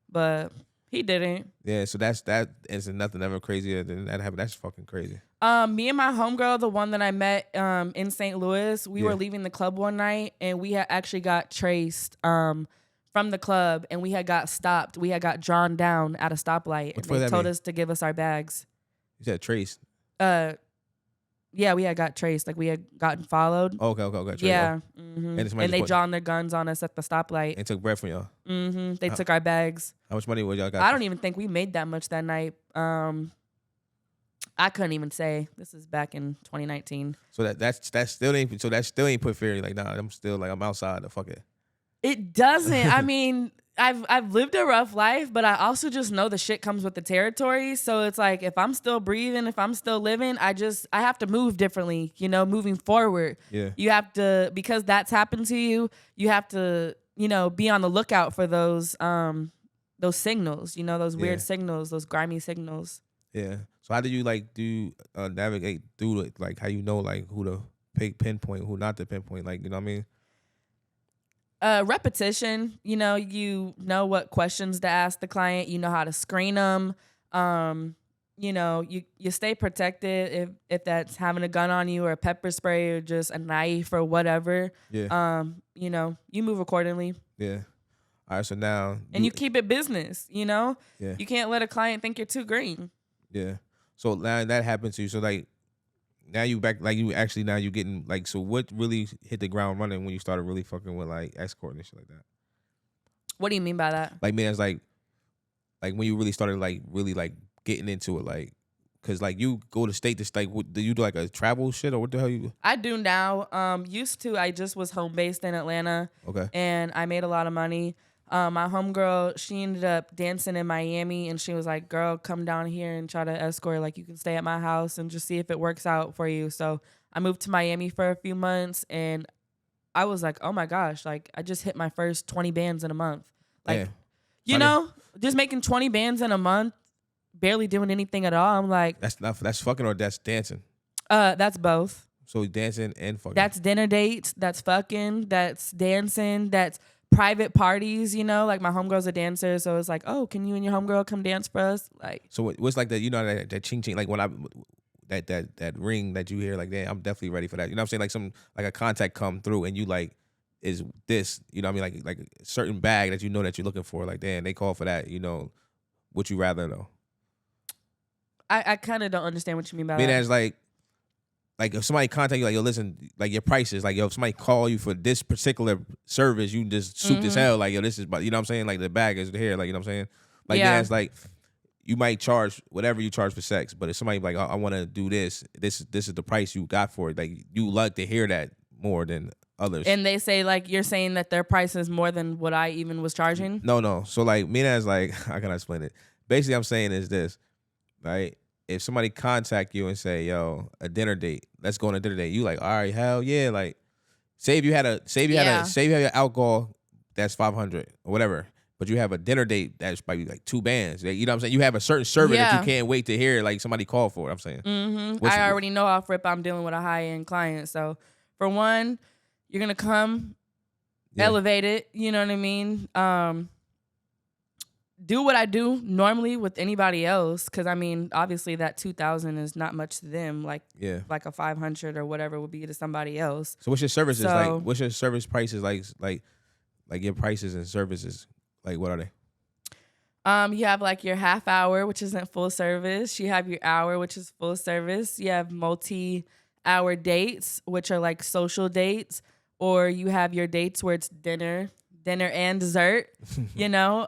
but he didn't. Yeah, so that is nothing ever crazier than that happened. That's fucking crazy. Me and my homegirl, the one that I met in St. Louis, we were leaving the club one night and we had actually got traced from the club and we had got stopped. We had got drawn down at a stoplight and they told us to give us our bags. You said traced? Yeah, we had got traced. Like we had gotten followed. Okay. Traced. Yeah. Mm-hmm. And they drawn their guns on us at the stoplight. And took bread from y'all. Mm-hmm. They took our bags. How much money was y'all got? I don't even think we made that much that night. I couldn't even say. This is back in 2019. So that still ain't put fear. Like nah, I'm still like I'm outside. Fuck it. It doesn't. I mean, I've lived a rough life, but I also just know the shit comes with the territory. So it's like if I'm still breathing, if I'm still living, I have to move differently, you know, moving forward. Yeah. You have to, because that's happened to you, you have to, you know, be on the lookout for those signals, you know, those weird signals, those grimy signals. Yeah. So how do you like navigate through it? Like how you know like who to pinpoint, who not to pinpoint? Like, you know what I mean? Repetition, you know what questions to ask the client, you know how to screen them. You know, you stay protected if that's having a gun on you or a pepper spray or just a knife or whatever. Yeah. You know, you move accordingly. Yeah. All right. So now. And you keep it business, you know? Yeah. You can't let a client think you're too green. Yeah. So now that happened to you. So like now you back, like you actually now you getting like, so what really hit the ground running when you started really fucking with like escorting and shit like that? What do you mean by that? Like, man, it's like when you really started like really like getting into it, like, cause like you go to state to state, do you do like a travel shit or what the hell you? I do now. Used to, I just was home based in Atlanta. Okay. And I made a lot of money. My homegirl, she ended up dancing in Miami and she was like, girl, come down here and try to escort. Like you can stay at my house and just see if it works out for you. So I moved to Miami for a few months and I was like, oh my gosh, like I just hit my first 20 bands in a month. Like, you know, just making 20 bands in a month, barely doing anything at all. I'm like, that's fucking or that's dancing? That's both. So dancing and fucking. That's dinner dates. That's fucking. That's dancing. That's private parties, you know, like my homegirl's a dancer, so it's like, oh, can you and your homegirl come dance for us? Like, so what's like that? You know that ching ching, like when that ring that you hear, like, damn, I'm definitely ready for that. You know what I'm saying? Like a contact come through and you like is this, you know what I mean? Like a certain bag that you know that you're looking for. Like, damn, they call for that. You know, would you rather though? I kind of don't understand what you mean by that. As like if somebody contact you, like, yo, listen, like your prices, like, yo, if somebody call you for this particular service, you just souped as hell, like, yo, this is, you know what I'm saying? Like the bag is here, like, you know what I'm saying? Like, yeah, it's like, you might charge whatever you charge for sex, but if somebody like, I want to do this is the price you got for it. Like, you like to hear that more than others. And they say, like, you're saying that their price is more than what I even was charging? No. So, like, as like, how can I explain it? Basically, I'm saying is this, right? If somebody contact you and say, yo, a dinner date, let's go on a dinner date, you like, all right, hell yeah. Like, say you have your alcohol that's $500 or whatever, but you have a dinner date that's probably like 2 bands. You know what I'm saying? You have a certain service that you can't wait to hear, like somebody call for it. I'm saying. Mm-hmm. I already know off rip I'm dealing with a high end client. So for one, you're gonna come elevated. You know what I mean? do what I do normally with anybody else. Cause I mean, obviously that 2,000 is not much to them. Like a 500 or whatever would be to somebody else. So what's your services like? What's your service prices like your prices and services? Like what are they? You have like your half hour, which isn't full service. You have your hour, which is full service. You have multi-hour dates, which are like social dates, or you have your dates where it's dinner and dessert. You know,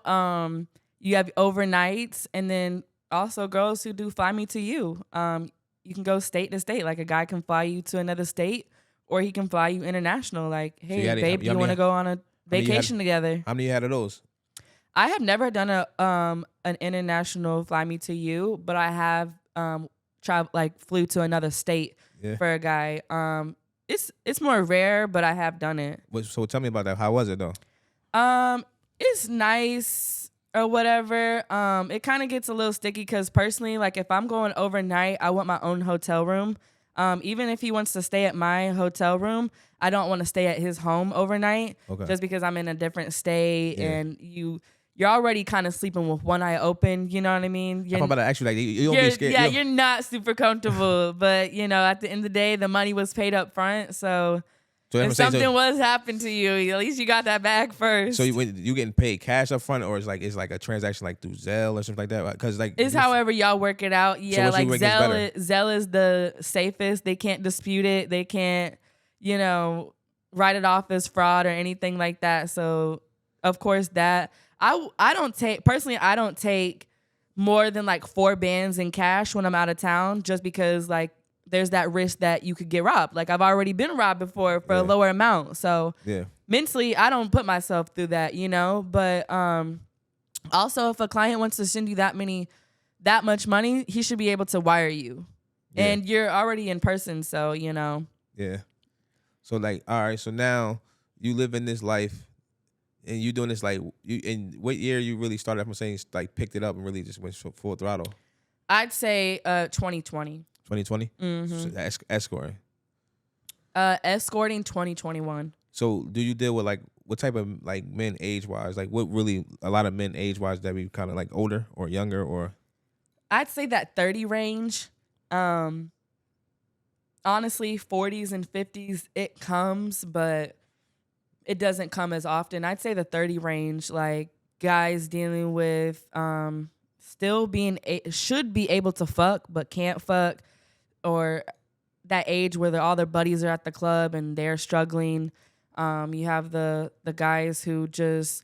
you have overnights, and then also girls who do fly me to you. You can go state to state. Like a guy can fly you to another state, or he can fly you international. Like, hey, babe, do you want to go on a vacation together? How many you had of those? I have never done an international fly me to you, but I have flew to another state for a guy. It's more rare, but I have done it. So tell me about that. How was it though? It's nice or whatever. It kind of gets a little sticky because personally, like if I'm going overnight, I want my own hotel room. Even if he wants to stay at my hotel room, I don't want to stay at his home overnight just because I'm in a different state and you're already kind of sleeping with one eye open. You know what I mean? I'm about to ask you, like, you don't be scared. Yeah, you're not super comfortable. But, you know, at the end of the day, the money was paid up front. So if something was happened to you, at least you got that back first. So you getting paid cash up front, or it's like a transaction like through Zelle or something like that? Because like it's however y'all work it out. Yeah, so like Zelle is the safest. They can't dispute it. They can't, you know, write it off as fraud or anything like that. So of course that I don't take more than like 4 bands in cash when I'm out of town, just because like there's that risk that you could get robbed. Like I've already been robbed before for a lower amount. So mentally, I don't put myself through that, you know. But also, if a client wants to send you that much money, he should be able to wire you, and you're already in person, so you know. Yeah. So like, all right. So now you live in this life. And you doing this like in what year you really started? I'm saying like picked it up and really just went full throttle. I'd say 2020. 2020. Mm-hmm. So escorting. Escorting 2021. So do you deal with like what type of like men age wise? Like what really a lot of men age wise that be kind of like older or younger or? I'd say that 30 range. Honestly, 40s and 50s it comes, but it doesn't come as often. I'd say the 30 range, like guys dealing with still should be able to fuck but can't fuck, or that age where all their buddies are at the club and they're struggling. You have the guys who just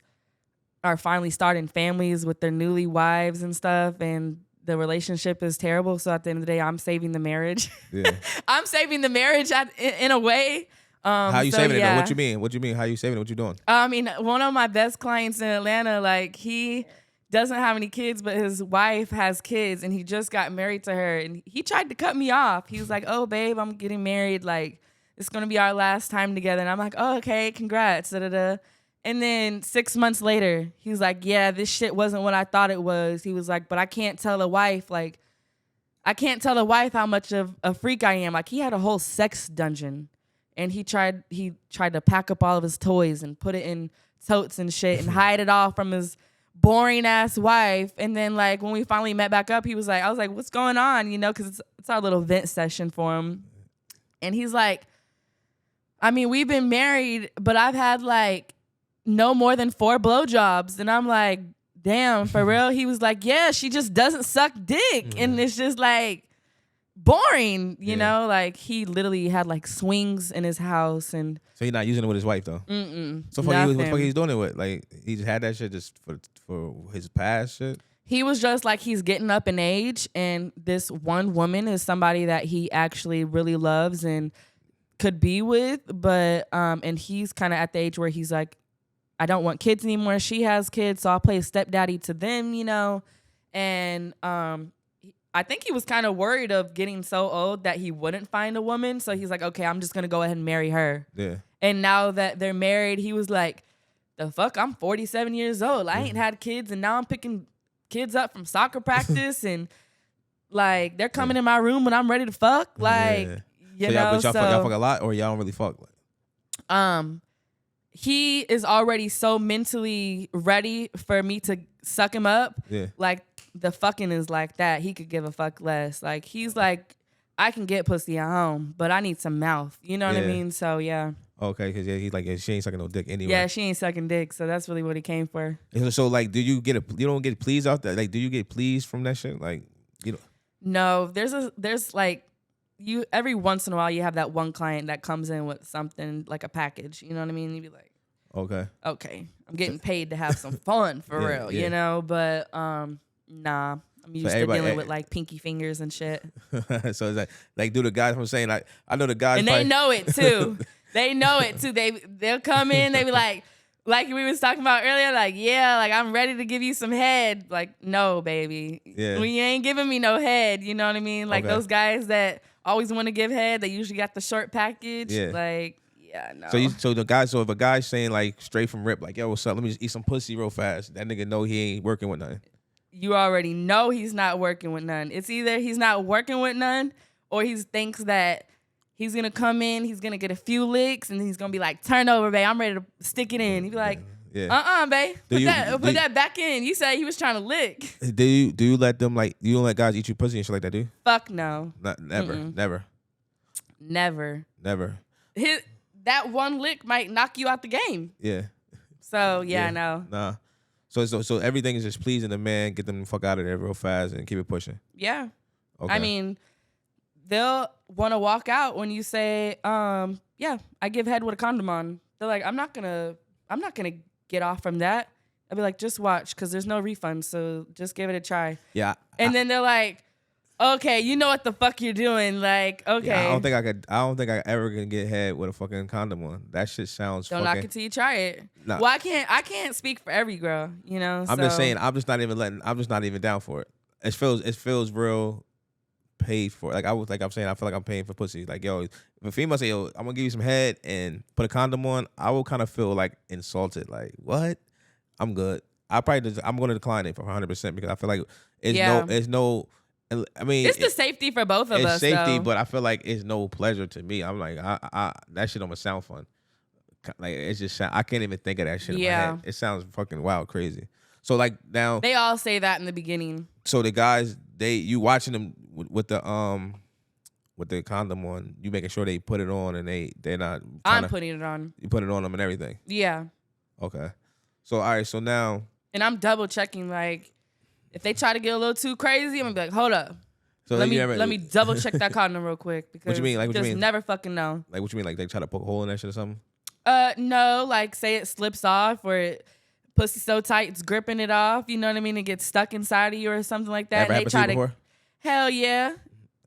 are finally starting families with their newly wives and stuff, and the relationship is terrible. So at the end of the day, I'm saving the marriage. Yeah. I'm saving the marriage in a way. How you saving it though? What you mean? What you mean? How you saving it? What you doing? I mean, one of my best clients in Atlanta, like he doesn't have any kids, but his wife has kids, and he just got married to her, and he tried to cut me off. He was like, "Oh, babe, I'm getting married. Like, it's gonna be our last time together." And I'm like, "Oh, okay, congrats." Da da da. And then 6 months later, he was like, "Yeah, this shit wasn't what I thought it was." He was like, "But I can't tell a wife how much of a freak I am." Like, he had a whole sex dungeon. And he tried to pack up all of his toys and put it in totes and shit and hide it all from his boring ass wife. And then like when we finally met back up, I was like, "What's going on?" You know, because it's our little vent session for him. And he's like, "I mean, we've been married, but I've had like no more than 4 blowjobs." And I'm like, "Damn, for real?" He was like, "Yeah, she just doesn't suck dick." And it's just like boring, you know. Like he literally had like swings in his house, and so he's not using it with his wife though. So what the fuck he's doing it with? Like he just had that shit just for his past shit. He was just like, he's getting up in age, and this one woman is somebody that he actually really loves and could be with, but and he's kind of at the age where he's like, I don't want kids anymore. She has kids, so I'll play stepdaddy to them, you know. And I think he was kind of worried of getting so old that he wouldn't find a woman. So he's like, okay, I'm just going to go ahead and marry her. Yeah. And now that they're married, he was like, the fuck? I'm 47 years old. I ain't had kids, and now I'm picking kids up from soccer practice, and like they're coming in my room when I'm ready to fuck. Like, you know, but y'all fuck a lot, or y'all don't really fuck? he is already so mentally ready for me to suck him up. Yeah. Like the fucking is like that. He could give a fuck less. Like he's like, I can get pussy at home, but I need some mouth. You know what I Yeah. mean? So yeah. Okay, because he's like, she ain't sucking no dick anyway. Yeah, she ain't sucking dick, so that's really what he came for. So like, you don't get pleased off that? Like, do you get pleased from that shit? Like, you know. No, there's like you every once in a while you have that one client that comes in with something like a package. You know what I mean? You be like, Okay, I'm getting paid to have some fun for Yeah, real, yeah. you know. But nah, I'm used to dealing with like pinky fingers and shit. so it's like, do the guys? I'm saying, like, I know the guys, And they know it too. They know it too. They'll come in. They be like we was talking about earlier. Like, yeah, like I'm ready to give you some head. Like, no, baby, Yeah. when you ain't giving me no head. You know what I mean? Like Okay. those guys that always want to give head. They usually got the short package. Yeah. Like, yeah, no. So if a guy's saying like straight from rip, like, yo, what's up? Let me just eat some pussy real fast. That nigga know he ain't working with nothing. You already know he's not working with none. It's either he's not working with none, or he thinks that he's gonna come in, he's gonna get a few licks, and he's gonna be like, "Turn over, babe. I'm ready to stick it in." He'd be like, Yeah. Babe. Put that back in. You said he was trying to lick. Do you let them, like, you don't let guys eat you pussy and shit like that, do you? Fuck no. Never. Never. That one lick might knock you out the game. Yeah. So yeah, no. Nah. So everything is just pleasing the man, get them the fuck out of there real fast and keep it pushing. Yeah. Okay. I mean, they'll want to walk out when you say, yeah, I give head with a condom on. They're like, I'm not gonna get off from that. I'll be like, just watch, because there's no refund, so just give it a try. Yeah. And then they're like, okay, you know what the fuck you're doing. Like, okay. Yeah, I don't think I ever gonna get head with a fucking condom on. That shit sounds Don't fucking. knock it till you try it. Nah. Well, I can't speak for every girl, you know. I'm just saying, I'm just not even down for it. It feels real paid for. Like I'm saying, I feel like I'm paying for pussy. Like, yo, if a female say, yo, I'm gonna give you some head and put a condom on, I will kind of feel like insulted. Like, what? I'm good. I'm going to decline it for 100% because I feel like it's no. I mean, it's the safety for both of us. It's safety, though. but I feel like it's no pleasure to me. I'm like, that shit don't sound fun. Like, it's just, I can't even think of that shit in my head. It sounds fucking wild, crazy. So like now, they all say that in the beginning. So the guys, you watching them with the condom on, you making sure they put it on and they're not. I'm putting it on. You put it on them and everything. Yeah. Okay. So all right. So now. And I'm double checking, like, if they try to get a little too crazy, I'm gonna be like, hold up. So let me double check that condom real quick, because what you mean? Like, what you mean? Never fucking know. Like, what you mean? Like, they try to poke a hole in that shit or something? No. Like, say it slips off, or pussy so tight it's gripping it off. You know what I mean? It gets stuck inside of you or something like that. Ever happened to you before? Hell yeah.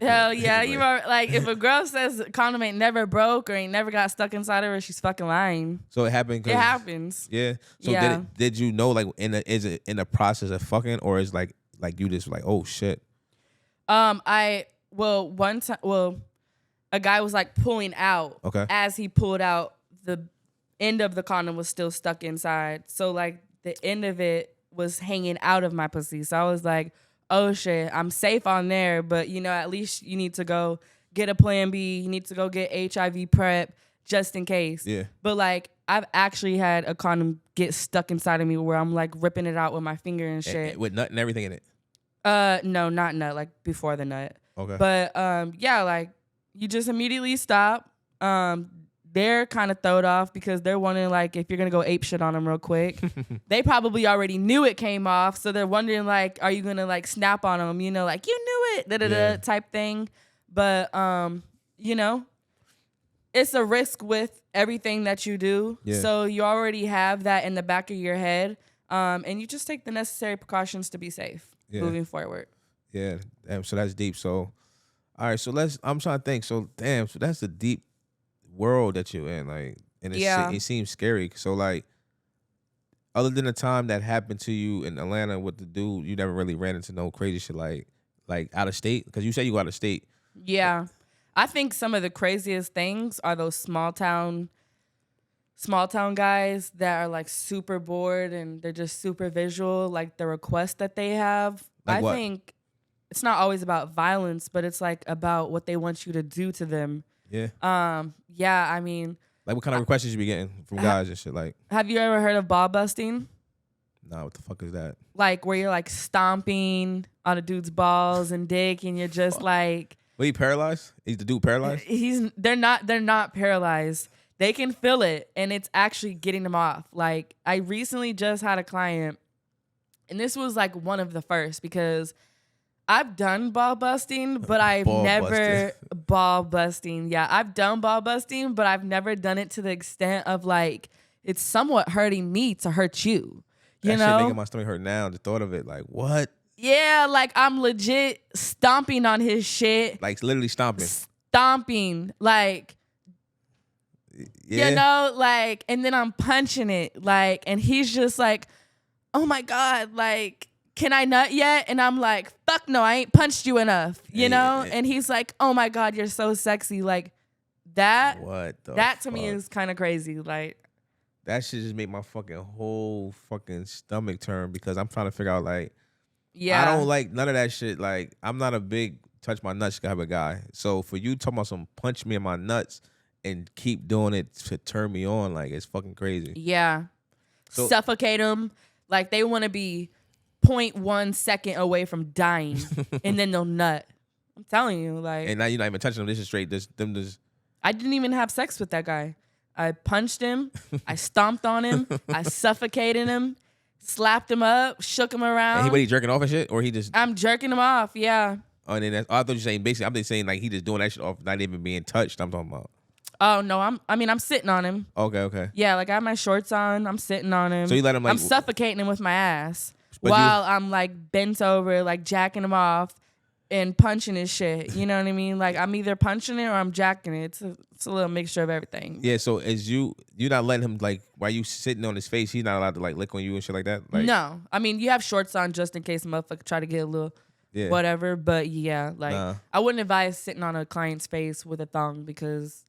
You are like, if a girl says condom ain't never broke or ain't never got stuck inside of her, she's fucking lying. So it happened. It happens. Yeah. So yeah. Did you know, like, is it in the process of fucking, or is like you just like, oh shit? One time, a guy was like pulling out. Okay. As he pulled out, the end of the condom was still stuck inside. So like the end of it was hanging out of my pussy. So I was like, oh shit, I'm safe on there, but you know, at least you need to go get a plan B. You need to go get HIV prep just in case. Yeah. But like, I've actually had a condom get stuck inside of me where I'm like ripping it out with my finger and shit. With nut and everything in it? No, not nut, like before the nut. Okay. But yeah, like you just immediately stop. They're kind of throwed off because they're wondering, like, if you're going to go ape shit on them real quick. They probably already knew it came off, so they're wondering, like, are you going to, like, snap on them, you know, like, you knew it, da-da-da type thing. But, you know, it's a risk with everything that you do. Yeah. So you already have that in the back of your head, and you just take the necessary precautions to be safe moving forward. Yeah, so that's deep. So, all right, so I'm trying to think. So, so that's a deep world that you're in, like, and it seems scary. So like, other than the time that happened to you in Atlanta with the dude, you never really ran into no crazy shit like out of state, because you say you go out of state. Yeah, I think some of the craziest things are those small town guys that are like super bored and they're just super visual, like the requests that they have. Like I what? think it's not always about violence, but it's like about what they want you to do to them. Yeah. Yeah, I mean, Like, what kind of requests you be getting from guys and shit? Like, Have you ever heard of ball busting? nah, what the fuck is that? Like where you're like stomping on a dude's balls and dick, and you're just like, Were he paralyzed? Is the dude paralyzed? they're not paralyzed. They can feel it, and it's actually getting them off. Like, I recently just had a client, and this was like one of the first, because I've done ball busting, but I've never ball busting. Yeah, I've done ball busting, but I've never done it to the extent of like it's somewhat hurting me to hurt you. You know, shit making my stomach hurt now. The thought of it, like, what? Yeah, like I'm legit stomping on his shit. Like, literally stomping. Like, yeah. you know, like, and then I'm punching it, like, and he's just like, oh my God, like, can I nut yet? And I'm like, fuck no, I ain't punched you enough, you know? And he's like, oh my God, you're so sexy. Like, that to me is kind of crazy. Like, that shit just make my fucking whole fucking stomach turn, because I'm trying to figure out, like, I don't like none of that shit. Like, I'm not a big touch my nuts type of guy. So for you talking about some punch me in my nuts and keep doing it to turn me on, like, it's fucking crazy. Yeah. So, suffocate them. Like, they want to be 0.1 second away from dying, and then they'll nut. I'm telling you, like. And now you're not even touching them. This is straight. I didn't even have sex with that guy. I punched him. I stomped on him. I suffocated him. Slapped him up. Shook him around. And he jerking off and shit? Or he just... I'm jerking him off, yeah. Oh, and then I thought you were saying, basically, I'm just saying, like, he just doing that shit off, not even being touched. I'm talking about... Oh, no, I'm sitting on him. Okay. Yeah, like, I have my shorts on. I'm sitting on him. So you let him, like... I'm suffocating him with my ass while I'm, like, bent over, like, jacking him off and punching his shit. You know what I mean? Like, I'm either punching it or I'm jacking it. It's a little mixture of everything. Yeah, so is you're not letting him, like, while you sitting on his face, he's not allowed to, like, lick on you and shit like that? Like, no. I mean, you have shorts on just in case a motherfucker try to get a little whatever. But, yeah, like, I wouldn't advise sitting on a client's face with a thong, because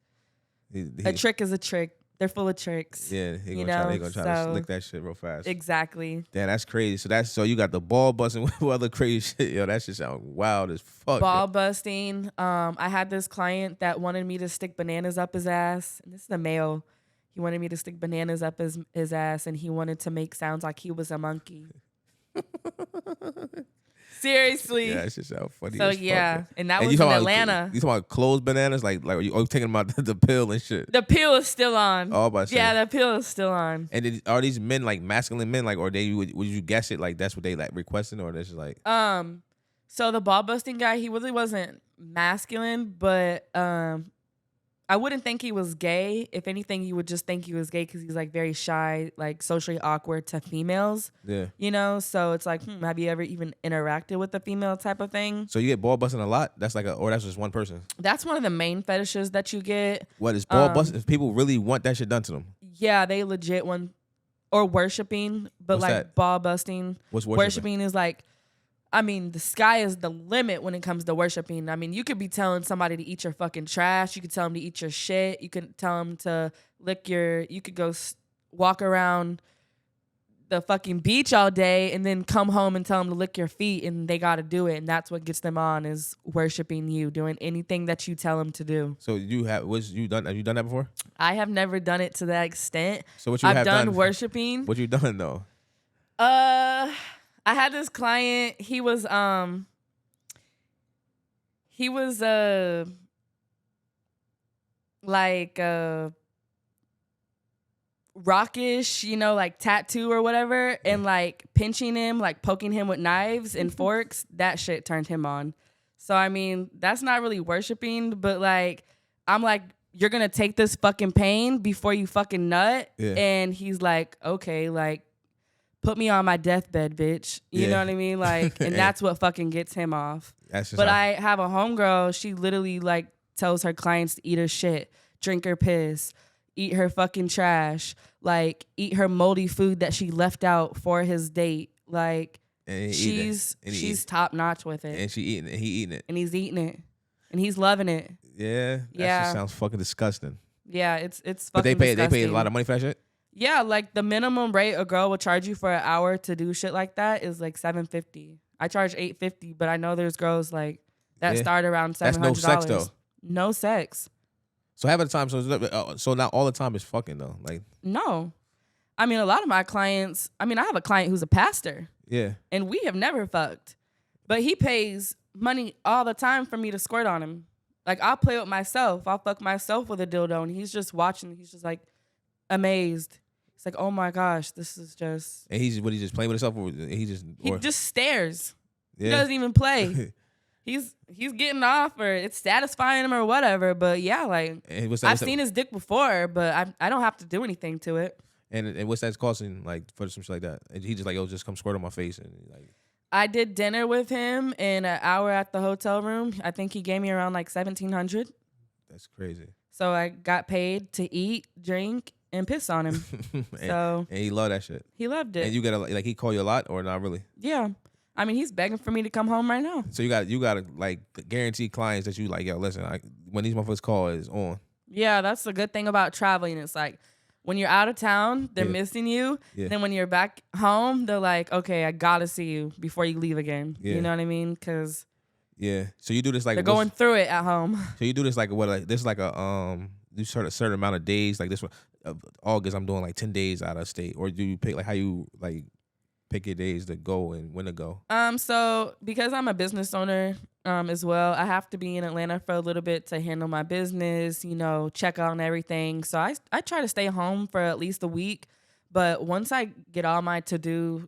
a trick is a trick. They're full of tricks. Yeah, he gonna try to lick that shit real fast. Exactly. Damn, that's crazy. So you got the ball busting with other crazy shit. Yo, that shit sound wild as fuck. Ball busting. I had this client that wanted me to stick bananas up his ass. And this is a male. He wanted me to stick bananas up his ass, and he wanted to make sounds like he was a monkey. Seriously. Yeah, that shit sound funny. So fuck. And that was in Atlanta. You talking about closed bananas? Like you taking them out the pill and shit? The pill is still on. Oh, by the pill is still on. And are these men like masculine men? Like, or would you guess it like that's what they like requesting, or this is like? So the ball busting guy, he really wasn't masculine, but I wouldn't think he was gay. If anything, you would just think he was gay because he's like very shy, like socially awkward to females. Yeah. You know, so it's like, have you ever even interacted with a female type of thing? So you get ball busting a lot? That's like or that's just one person? That's one of the main fetishes that you get. What is ball busting? If people really want that shit done to them? Yeah, they legit want, or worshiping, but What's like that? ball busting. What's worshiping? Worshiping is like, I mean, the sky is the limit when it comes to worshiping. I mean, you could be telling somebody to eat your fucking trash. You could tell them to eat your shit. You could tell them to you could go walk around the fucking beach all day and then come home and tell them to lick your feet, and they got to do it. And that's what gets them on, is worshiping you, doing anything that you tell them to do. So have you done that before? I have never done it to that extent. So what you have done? Worshiping. What you done though? I had this client, he was like rockish, you know, like tattoo or whatever, and like pinching him, like poking him with knives and forks, that shit turned him on. So I mean, that's not really worshiping, but like I'm like, you're gonna take this fucking pain before you fucking nut. Yeah. And he's like, okay, like, put me on my deathbed, bitch. You know what I mean? Like, and that's what fucking gets him off. But I have a homegirl, she literally like tells her clients to eat her shit, drink her piss, eat her fucking trash, like eat her moldy food that she left out for his date. Like, she's top notch with it. And he eating it. And he's eating it. And he's loving it. Yeah. That just sounds fucking disgusting. Yeah, it's fucking But they pay disgusting. a lot of money for that shit? Yeah, like the minimum rate a girl will charge you for an hour to do shit like that is like $750. I charge $850, but I know there's girls like that start around $700. That's no sex though. No sex. So half of the time, so not all the time is fucking though. Like No. I mean, a lot of my clients, I have a client who's a pastor yeah, and we have never fucked, but he pays money all the time for me to squirt on him. Like, I'll play with myself. I'll fuck myself with a dildo and he's just watching. He's just like amazed. It's like, oh my gosh, this is just. and he's just playing with himself, or he just stares. yeah. He doesn't even play. He's getting off, or it's satisfying him, or whatever. But yeah, like I've seen his dick before, but I don't have to do anything to it. And what's that costing, like, for some shit like that? And he just like, yo, just come squirt on my face, and like. I did dinner with him in an hour at the hotel room. I think he gave me around like $1,700. That's crazy. So I got paid to eat, drink, and piss on him. and he loved that shit. He loved it. And you gotta like, he call you a lot or not really? Yeah. I mean, he's begging for me to come home right now. So you got like guarantee clients that you like, yo, listen, when these motherfuckers call, is on. Yeah, that's the good thing about traveling. It's like when you're out of town, they're missing you. Yeah. Then when you're back home, they're like, okay, I gotta see you before you leave again. Yeah. You know what I mean? Because so you do this like they're going through it at home. So you do this like what? Like this is like a you start a certain amount of days. Like this one, August, I'm doing like 10 days out of state, or do you pick like how you like? Pick your days to go and when to go. So because I'm a business owner as well, I have to be in Atlanta for a little bit to handle my business, check on everything. So I try to stay home for at least a week. But once I get all my to-do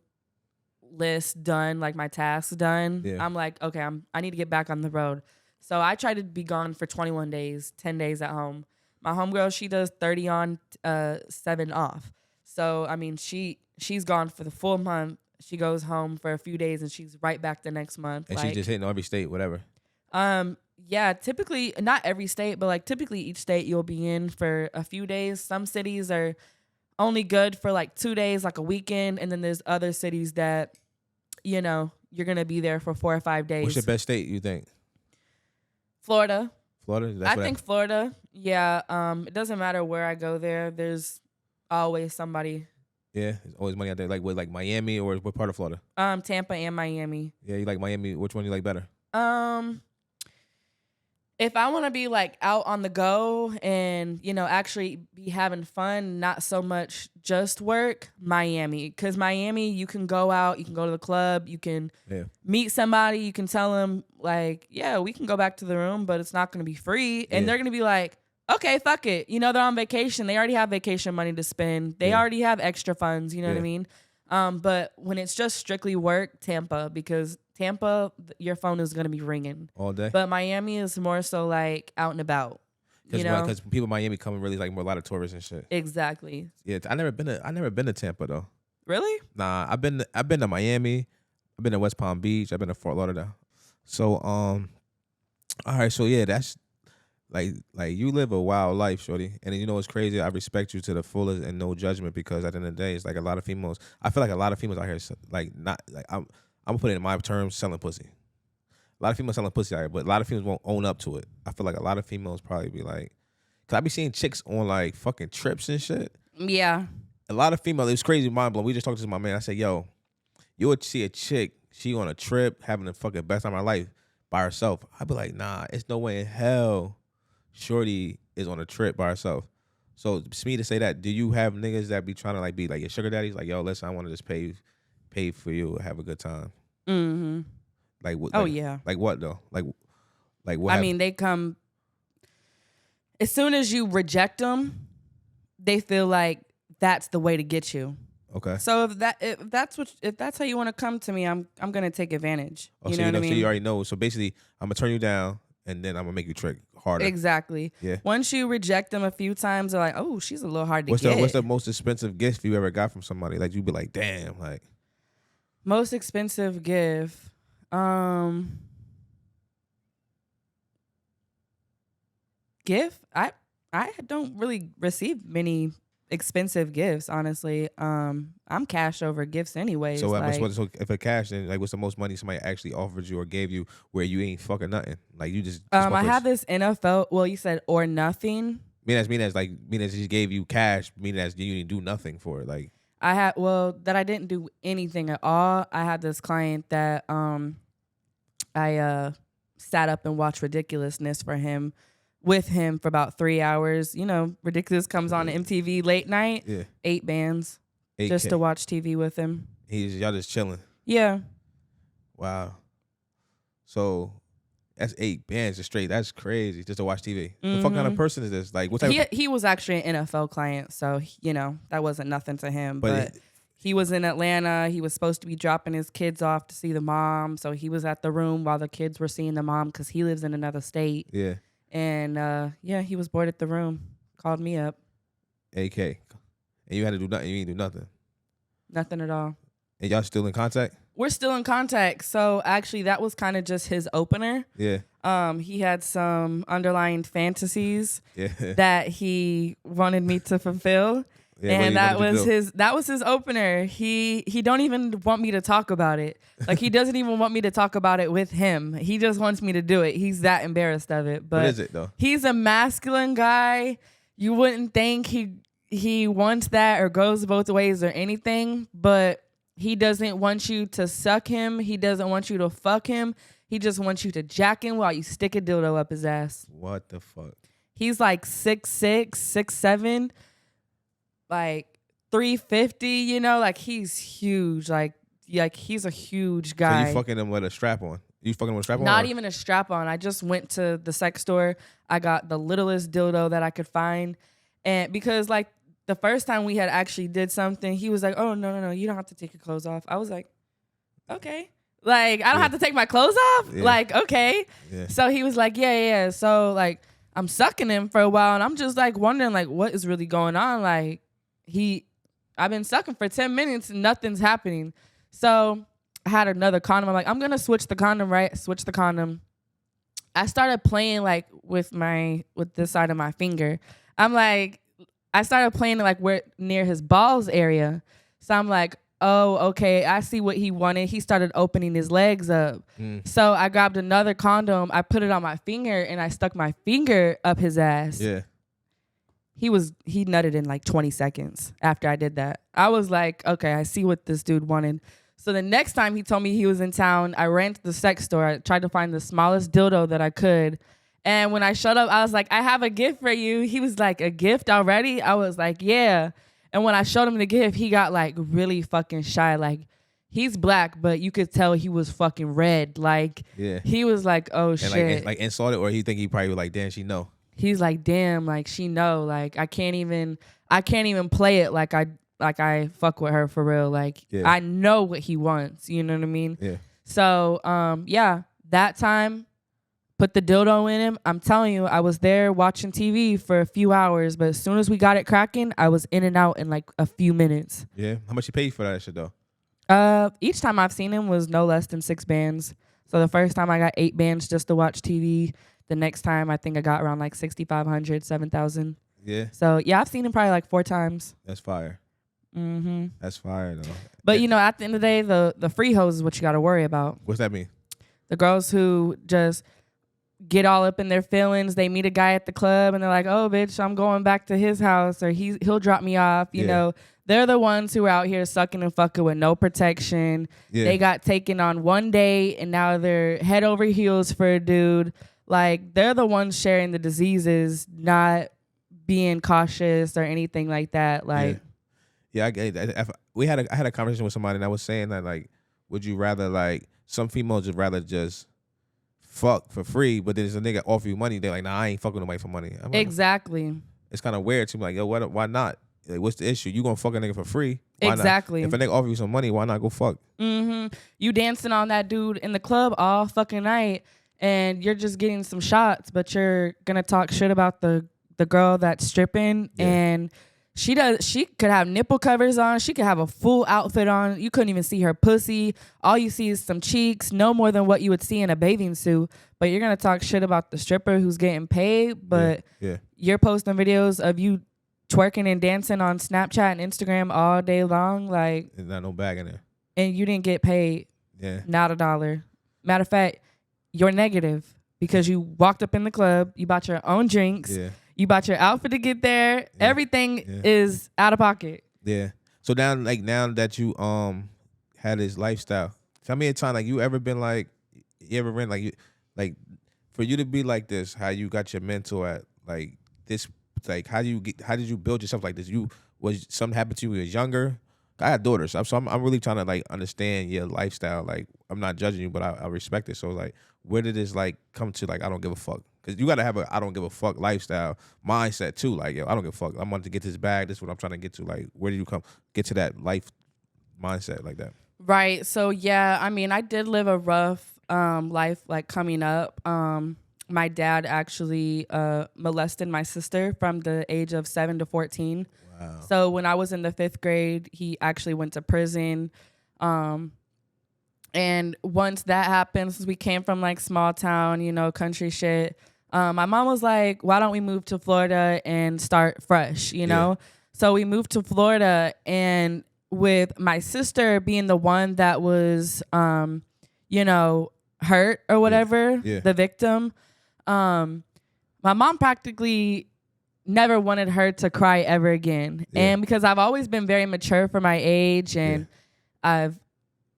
list done, like my tasks done, I'm like, okay, I need to get back on the road. So I try to be gone for 21 days, 10 days at home. My homegirl, she does 30 on, 7 off. So, I mean, she's gone for the full month. She goes home for a few days and she's right back the next month. And she's just hitting every state, whatever. Yeah, typically, not every state, but like typically each state you'll be in for a few days. Some cities are only good for like 2 days, like a weekend. And then there's other cities that, you're going to be there for 4 or 5 days. What's your best state, you think? Florida. Florida? I think Florida. Yeah. It doesn't matter where I go there. There's always somebody. Yeah, there's always money out there. Like what, like Miami, or what part of Florida? Tampa and Miami. Yeah, you like Miami. Which one you like better? If I want to be like out on the go and, actually be having fun, not so much just work, Miami. Because Miami, you can go out, you can go to the club, you can meet somebody, you can tell them like, yeah, we can go back to the room, but it's not going to be free. And they're going to be like, okay, fuck it. They're on vacation. They already have vacation money to spend. They already have extra funds. You know what I mean? But when it's just strictly work, Tampa, because Tampa, your phone is going to be ringing all day. But Miami is more so like out and about. Because people in Miami come really like more, a lot of tourists and shit. Exactly. Yeah, I never been to Tampa though. Really? Nah, I've been to Miami. I've been to West Palm Beach. I've been to Fort Lauderdale. So all right. So yeah, that's. Like you live a wild life, shorty, and it's crazy. I respect you to the fullest and no judgment, because at the end of the day, it's like a lot of females. I feel like a lot of females out here, like not like I'm gonna put it in my terms, selling pussy. A lot of females selling pussy out here, but a lot of females won't own up to it. I feel like a lot of females probably be like, cause I be seeing chicks on like fucking trips and shit. Yeah. A lot of females, it was crazy, mind blowing. We just talked to my man. I said, yo, you would see a chick, she on a trip having the fucking best time of her life by herself. I'd be like, nah, it's no way in hell shorty is on a trip by herself. So it's me to say that, do you have niggas that be trying to like be like your sugar daddies? Like, yo, listen, I want to just pay for you, have a good time. Mm-hmm. Like what? Oh yeah. Like what though? Like what? I mean, they come as soon as you reject them, they feel like that's the way to get you. Okay. So if that's how you want to come to me, I'm gonna take advantage. Oh, you know what I mean? So you already know. So basically, I'm gonna turn you down, and then I'm gonna make you trick harder. Exactly. Yeah. Once you reject them a few times, they're like, oh, she's a little hard to get. What's the most expensive gift you ever got from somebody? Like you be like, damn, like. Most expensive gift. Gift? I don't really receive many expensive gifts, honestly. I'm cash over gifts anyways. So, so if a cash, then like what's the most money somebody actually offered you or gave you where you ain't fucking nothing? Like you just I have this NFL. Well, you said or nothing. Mean as he gave you cash. Meaning as you didn't do nothing for it. Like that I didn't do anything at all. I had this client that I sat up and watched ridiculousness for him with him for about 3 hours. You know, Ridiculous comes on MTV late night. Yeah. 8 bands 8K. just to watch TV with him. Y'all just chilling. Yeah. Wow. So that's 8 bands just straight. That's crazy just to watch TV. The fuck kind of person is this? Like, what type? He was actually an NFL client, so you know that wasn't nothing to him. But he was in Atlanta. He was supposed to be dropping his kids off to see the mom, so he was at the room while the kids were seeing the mom because he lives in another state. Yeah. And he was bored at the room. Called me up. AK. And you had to do nothing. You didn't do nothing. Nothing at all. And y'all still in contact? We're still in contact. So actually, that was kind of just his opener. Yeah. He had some underlying fantasies Yeah. that he wanted me to fulfill. Yeah, and that was his opener. He don't even want me to talk about it. Like he doesn't even want me to talk about it with him. He just wants me to do it. He's that embarrassed of it. But what is it though? He's a masculine guy. You wouldn't think he wants that or goes both ways or anything, but he doesn't want you to suck him. He doesn't want you to fuck him. He just wants you to jack him while you stick a dildo up his ass. What the fuck? He's like 6'6", 6'7", like 350, you know, like he's huge. Like he's a huge guy. So you fucking him with a strap on? You fucking him with a strap on? Not even a strap on. I just went to the sex store. I got the littlest dildo that I could find. And because like the first time we had actually did something, he was like, oh, no, you don't have to take your clothes off. I was like, okay. Like, I don't have to take my clothes off? Yeah. Like, okay. Yeah. So he was like, yeah. So, like, I'm sucking him for a while, and I'm just, like, wondering, like, what is really going on? Like, I've been sucking for 10 minutes, and nothing's happening. So I had another condom. I'm like, I'm going to switch the condom, right? Switch the condom. I started playing, like, with this side of my finger. I'm like, I started playing like where near his balls area. So I'm like, oh, okay, I see what he wanted. He started opening his legs up. So I grabbed another condom. I put it on my finger and I stuck my finger up his ass. Yeah. He nutted in like 20 seconds after I did that. I was like, okay, I see what this dude wanted. So the next time he told me he was in town, I ran to the sex store. I tried to find the smallest dildo that I could. And when I showed up, I was like, I have a gift for you. He was like, a gift already? I was like, yeah. And when I showed him the gift, he got like really fucking shy. Like he's black, but you could tell he was fucking red. Like he was like, oh and shit. Like insulted, or he think he probably was like, damn, she know. He's like, damn, like she know. Like I can't even play it like I fuck with her for real. Like I know what he wants. You know what I mean? Yeah. So that time. Put the dildo in him. I'm telling you, I was there watching TV for a few hours, but as soon as we got it cracking, I was in and out in like a few minutes. Yeah. How much you paid for that shit though? Each time I've seen him was no less than 6 bands. So the first time I got 8 bands just to watch TV. The next time I think I got around like 6,500, 7,000. Yeah. So yeah, I've seen him probably like 4 times. That's fire. Mm-hmm. That's fire though. But you know, at the end of the day, the free hoes is what you got to worry about. What's that mean? The girls who just get all up in their feelings. They meet a guy at the club and they're like, oh, bitch, I'm going back to his house, or he'll drop me off. You know, they're the ones who are out here sucking and fucking with no protection. Yeah. They got taken on one day and now they're head over heels for a dude. Like, they're the ones sharing the diseases, not being cautious or anything like that. Like, I had a conversation with somebody and I was saying that, like, would you rather, like, some females would rather just fuck for free, but then there's a nigga offer you money, they're like, nah, I ain't fucking nobody for money. Like, exactly. It's kind of weird to me. Like, yo, why not? Like, what's the issue? You gonna fuck a nigga for free? Why exactly. Not? If a nigga offer you some money, why not go fuck? Mm-hmm. You dancing on that dude in the club all fucking night, and you're just getting some shots, but you're gonna talk shit about the girl that's stripping, and she could have nipple covers on. She could have a full outfit on. You couldn't even see her pussy. All you see is some cheeks, no more than what you would see in a bathing suit. But you're going to talk shit about the stripper who's getting paid, but you're posting videos of you twerking and dancing on Snapchat and Instagram all day long. Like, there's not no bag in there. And you didn't get paid. Yeah. Not $1. Matter of fact, you're negative because you walked up in the club, you bought your own drinks. Yeah. You bought your outfit to get there. Yeah. Everything is out of pocket. Yeah. So now that you had this lifestyle, tell me a time like you ever been like, you ever been like for you to be like this, how you got your mentor at like this, like how did you build yourself like this? Was something happened to you when you was younger? I had daughters, so I'm really trying to like understand your lifestyle. Like I'm not judging you, but I respect it. So like, where did this like come to? Like I don't give a fuck, because you gotta have a I don't give a fuck lifestyle mindset too. Like yo, I don't give a fuck. I'm wanting to get this bag. This is what I'm trying to get to. Like where did you get to that life mindset like that? Right. So yeah, I mean, I did live a rough life like coming up. My dad actually molested my sister from the age of 7 to 14. Wow. So when I was in the 5th grade, he actually went to prison. And once that happened, since we came from like small town, you know, country shit, my mom was like, why don't we move to Florida and start fresh, you know? So we moved to Florida, and with my sister being the one that was, you know, hurt or whatever, the victim, my mom practically never wanted her to cry ever again. And because I've always been very mature for my age, and I've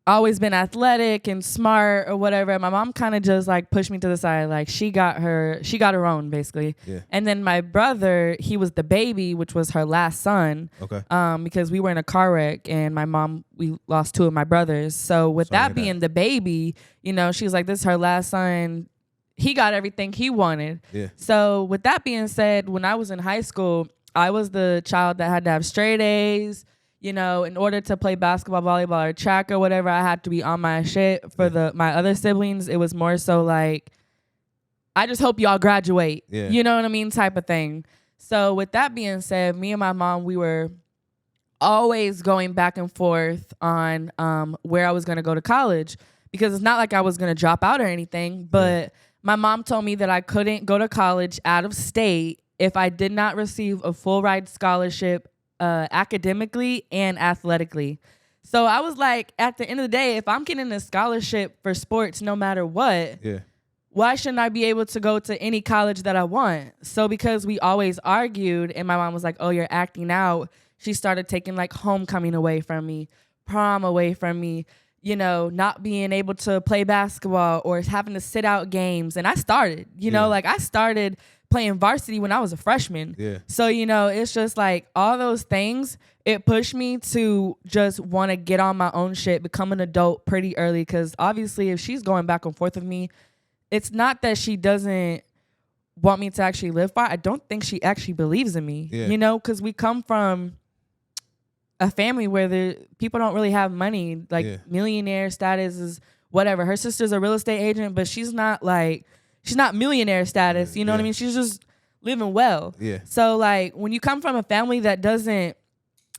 always been athletic and smart or whatever, my mom kind of just like pushed me to the side. Like she got her own basically. And then my brother, he was the baby, which was her last son. Okay. Because we were in a car wreck, and we lost 2 of my brothers. So with that being the baby, you know, she's like, this is her last son. He got everything he wanted. So with that being said, when I was in high school, I was the child that had to have straight A's. You know, in order to play basketball, volleyball, or track or whatever, I had to be on my shit. For my other siblings, it was more so like, I just hope y'all graduate. You know what I mean? Type of thing. So with that being said, me and my mom, we were always going back and forth on where I was going to go to college, because it's not like I was going to drop out or anything, but my mom told me that I couldn't go to college out of state if I did not receive a full ride scholarship academically and athletically. So I was like, at the end of the day, if I'm getting a scholarship for sports no matter what, why shouldn't I be able to go to any college that I want? So because we always argued, and my mom was like, oh, you're acting out, she started taking like homecoming away from me, prom away from me, you know, not being able to play basketball or having to sit out games. And I started, you know, like I started playing varsity when I was a freshman. So, you know, it's just like all those things, it pushed me to just want to get on my own shit, become an adult pretty early. Because obviously if she's going back and forth with me, it's not that she doesn't want me to actually live far. I don't think she actually believes in me, you know, because we come from a family where the people don't really have money, like millionaire status is whatever. Her sister's a real estate agent, but she's not millionaire status. You know what I mean? She's just living well. So like when you come from a family that doesn't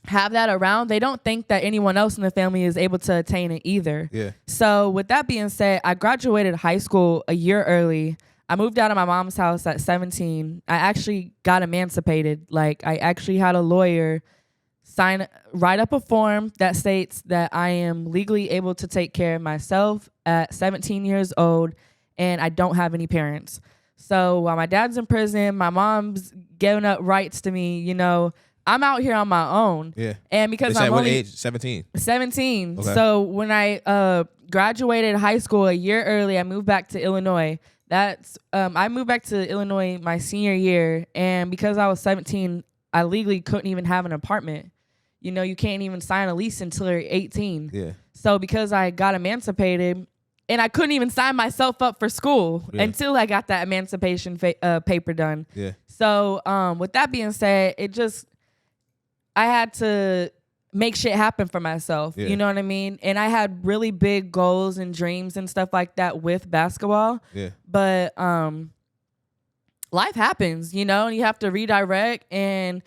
have that around, they don't think that anyone else in the family is able to attain it either. So with that being said, I graduated high school a year early. I moved out of my mom's house at 17. I actually got emancipated. Like I actually had a lawyer write up a form that states that I am legally able to take care of myself at 17 years old, and I don't have any parents. So while my dad's in prison, my mom's giving up rights to me, you know, I'm out here on my own. And because I'm what only age? 17. 17. Okay. So when I graduated high school a year early, I moved back to Illinois. I moved back to Illinois my senior year, and because I was 17, I legally couldn't even have an apartment. You know, you can't even sign a lease until you're 18. So because I got emancipated, and I couldn't even sign myself up for school until I got that emancipation paper done. So with that being said, I had to make shit happen for myself. You know what I mean? And I had really big goals and dreams and stuff like that with basketball. But life happens, you know, and you have to redirect. And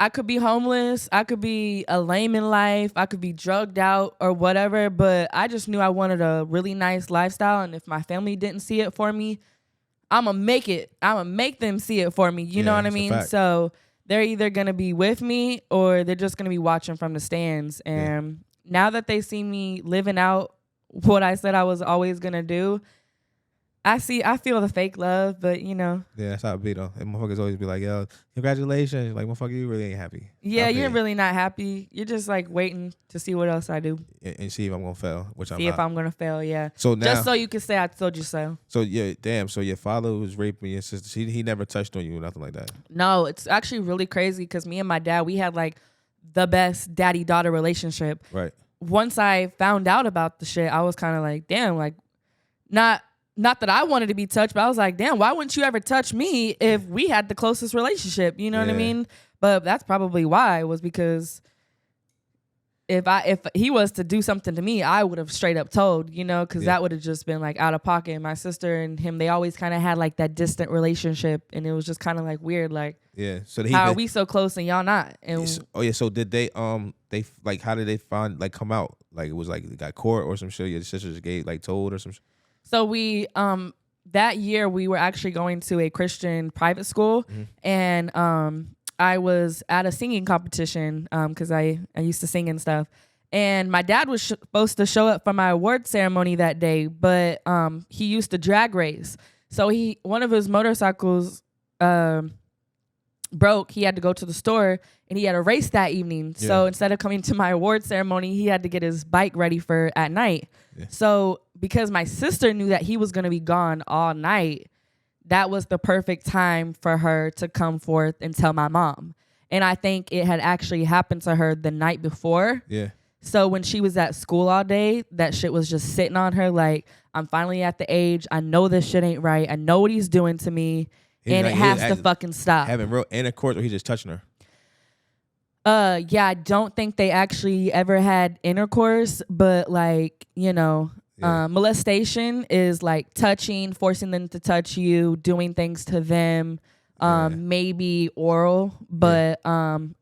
I could be homeless, I could be a lame in life, I could be drugged out or whatever, but I just knew I wanted a really nice lifestyle, and if my family didn't see it for me, I'm gonna make it. I'm gonna make them see it for me, you know what I mean? So they're either gonna be with me or they're just gonna be watching from the stands. And now that they see me living out what I said I was always gonna do, I feel the fake love, but Yeah, that's how it be though. And motherfuckers always be like, yo, congratulations. Like, motherfucker, you really ain't happy. yeah, you're really not happy. You're just like waiting to see what else I do. And see if I'm gonna fail, which I'm See not. if I'm gonna fail, yeah. So now, just so you can say I told you so. So yeah, damn. So your father was raping your sister. He never touched on you or nothing like that. No, it's actually really crazy because me and my dad, we had like the best daddy-daughter relationship. Right. Once I found out about the shit, I was kind of like, damn, like not that I wanted to be touched, but I was like, damn, why wouldn't you ever touch me if we had the closest relationship? You know what I mean? But that's probably why, was because if he was to do something to me, I would have straight up told, you know, because that would have just been like out of pocket. And my sister and him, they always kind of had like that distant relationship, and it was just kind of like weird, like, So how are we so close and y'all not? And so did they like, how did they come out? Like, it was like they got court or some shit? Your sister just told or some shit? So we that year we were actually going to a Christian private school, and I was at a singing competition because I used to sing and stuff. And my dad was supposed to show up for my award ceremony that day, but he used to drag race. So one of his motorcycles broke. He had to go to the store, and he had a race that evening. Yeah. So instead of coming to my award ceremony, he had to get his bike ready for at night. Yeah. So because my sister knew that he was going to be gone all night, that was the perfect time for her to come forth and tell my mom. And I think it had actually happened to her the night before. Yeah. So when she was at school all day, that shit was just sitting on her like, I'm finally at the age, I know this shit ain't right. I know what he's doing to me, and it has to fucking stop. Having real intercourse, or he just touching her? Yeah, I don't think they actually ever had intercourse, but like, you know, molestation is like touching, forcing them to touch you, doing things to them, maybe oral, but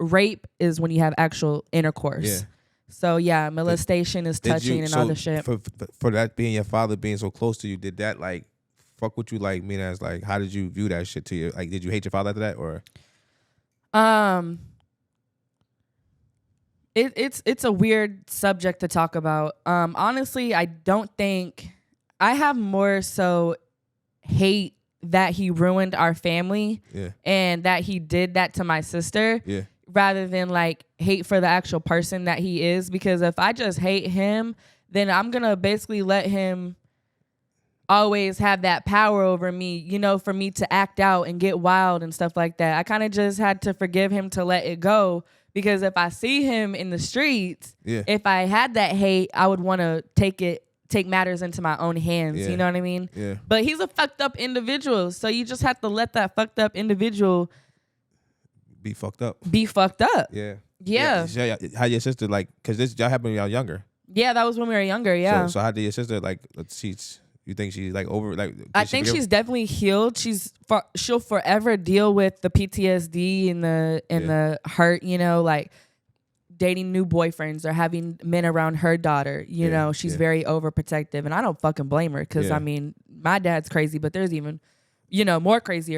rape is when you have actual intercourse. Yeah. So yeah, molestation is touching and other shit. For that being your father being so close to you, did that like fuck with you? Like, mean as like, how did you view that shit to you? Like, did you hate your father after that, or? It's a weird subject to talk about. Honestly, I don't think I have more so hate that he ruined our family and that he did that to my sister rather than like hate for the actual person that he is. Because if I just hate him, then I'm going to basically let him always have that power over me, you know, for me to act out and get wild and stuff like that. I kind of just had to forgive him to let it go. Because if I see him in the streets, if I had that hate, I would want to take matters into my own hands. You know what I mean? Yeah. But he's a fucked up individual. So you just have to let that fucked up individual be fucked up. Yeah. Yeah. How your sister, like, because this y'all happened when y'all younger. Yeah, that was when we were younger. Yeah. So how did your sister, like, you think she's like over, like? I think she's definitely healed. She'll forever deal with the PTSD and the hurt, you know, like dating new boyfriends or having men around her daughter. You know, she's very overprotective, and I don't fucking blame her because I mean, my dad's crazy, but there's even, you know, more crazy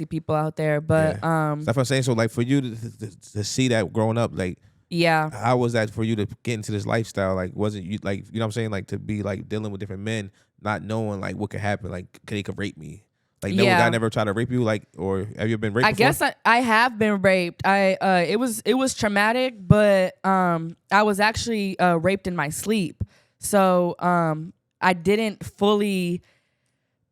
people out there. But that's what I'm saying. So like, for you to see that growing up, like. Yeah. How was that for you to get into this lifestyle? Like, wasn't you like, you know what I'm saying? Like, to be like dealing with different men, not knowing like what could happen, like they could rape me. Like, no guy never tried to rape you, like, or have you been raped before? Guess I have been raped. It was traumatic, but I was actually raped in my sleep. So I didn't fully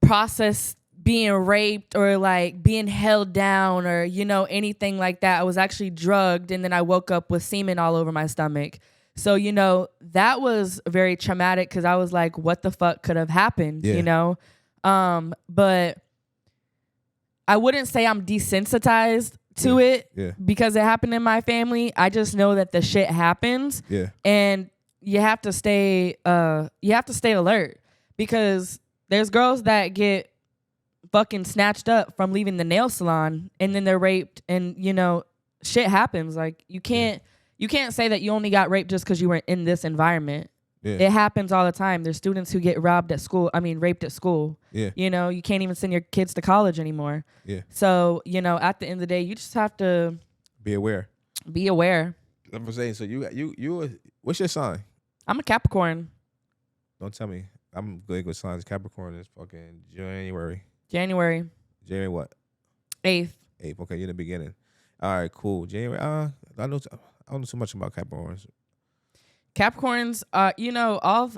process being raped or like being held down or, you know, anything like that. I was actually drugged, and then I woke up with semen all over my stomach. So, you know, that was very traumatic because I was like, what the fuck could have happened, you know? But I wouldn't say I'm desensitized to it because it happened in my family. I just know that the shit happens. Yeah. And you have to stay alert because there's girls that get fucking snatched up from leaving the nail salon and then they're raped, and you know, shit happens. Like you can't say that you only got raped just because you were in this environment. It happens all the time. There's students who get raped at school. You know, you can't even send your kids to college anymore. So, you know, at the end of the day, you just have to be aware. I'm saying. So you what's your sign? I'm a Capricorn. Don't tell me. I'm good with signs. Capricorn is fucking January. January January what? 8th. 8th. Okay, you're in the beginning. All right, cool. January. I don't know too much about Capricorns. Capricorns, all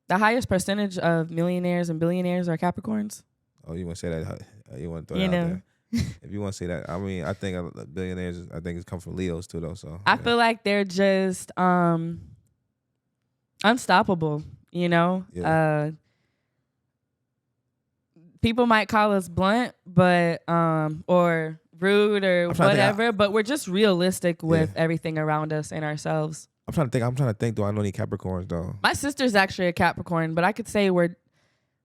the highest percentage of millionaires and billionaires are Capricorns. Oh, you want to say that? You want to throw that out there? If you want to say that, I mean, I think billionaires. I think it's come from Leos too, though. So I feel like they're just unstoppable. Yeah. People might call us blunt, but or rude or whatever, but we're just realistic with everything around us and ourselves. I'm trying to think. Do I know any Capricorns though? My sister's actually a Capricorn, but I could say we're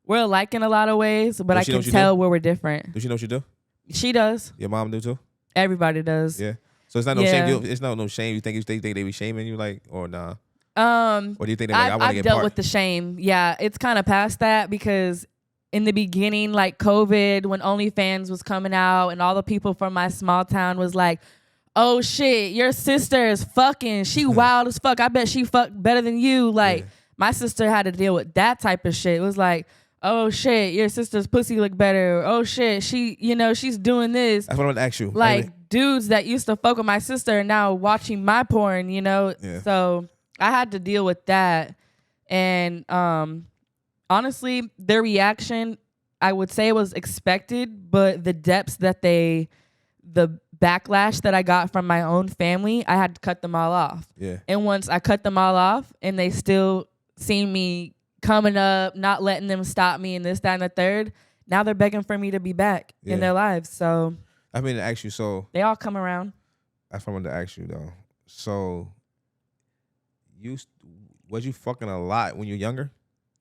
alike in a lot of ways, but I can tell where we're different. Does she know what you do? She does. Your mom do too? Everybody does. Yeah. So it's not no shame. It's not no shame. You think they be shaming you like or nah? Or do you think they're like I want to get I've dealt with the shame. Yeah, it's kind of past that because in the beginning, like COVID, when OnlyFans was coming out and all the people from my small town was like, oh shit, your sister is fucking. She wild as fuck. I bet she fuck better than you. Like my sister had to deal with that type of shit. It was like, oh shit, your sister's pussy look better. Oh shit, she's doing this. That's what I want to ask you. Like dudes that used to fuck with my sister are now watching my porn, Yeah. So I had to deal with that. And honestly, their reaction, I would say it was expected, but the depths that the backlash that I got from my own family, I had to cut them all off. Yeah. And once I cut them all off and they still see me coming up, not letting them stop me and this, that, and the third, now they're begging for me to be back in their lives. So I mean to ask you, so they all come around. That's what I wanted to ask you though. So was you fucking a lot when you were younger?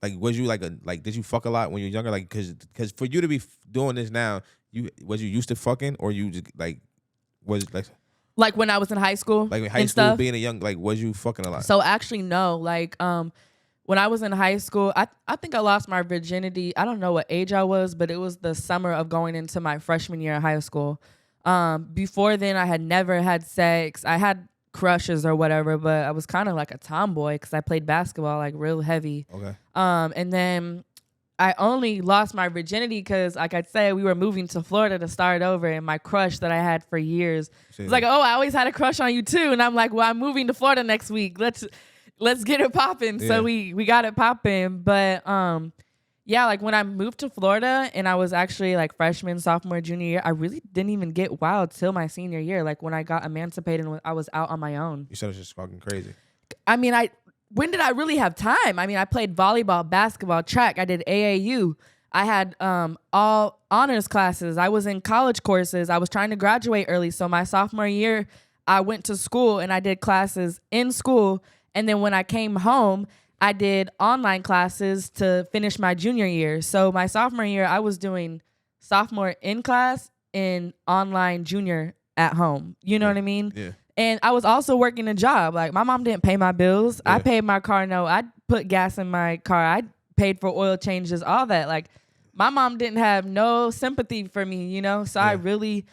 Like was you did you fuck a lot when you were younger? Like cause for you to be doing this now, was you used to fucking or you just like when I was in high school? Like in high school stuff? Being a young, like was you fucking a lot? So actually no. Like when I was in high school, I think I lost my virginity. I don't know what age I was, but it was the summer of going into my freshman year of high school. Before then, I had never had sex. I had crushes or whatever, but I was kind of like a tomboy because I played basketball like real heavy. Okay. And then I only lost my virginity because, like I said, we were moving to Florida to start over, and my crush that I had for years was like, "Oh, I always had a crush on you too," and I'm like, "Well, I'm moving to Florida next week. Let's get it popping." Yeah. So we got it popping. But like when I moved to Florida and I was actually like freshman, sophomore, junior year, I really didn't even get wild till my senior year. Like when I got emancipated and I was out on my own. You said it's just fucking crazy. I mean, when did I really have time? I mean, I played volleyball, basketball, track. I did AAU. I had all honors classes. I was in college courses. I was trying to graduate early. So my sophomore year, I went to school and I did classes in school. And then when I came home, I did online classes to finish my junior year. So my sophomore year, I was doing sophomore in class and online junior at home. You know what I mean? Yeah. And I was also working a job. Like my mom didn't pay my bills. Yeah. I paid my car note. I put gas in my car. I paid for oil changes, all that. Like my mom didn't have no sympathy for me, So I really,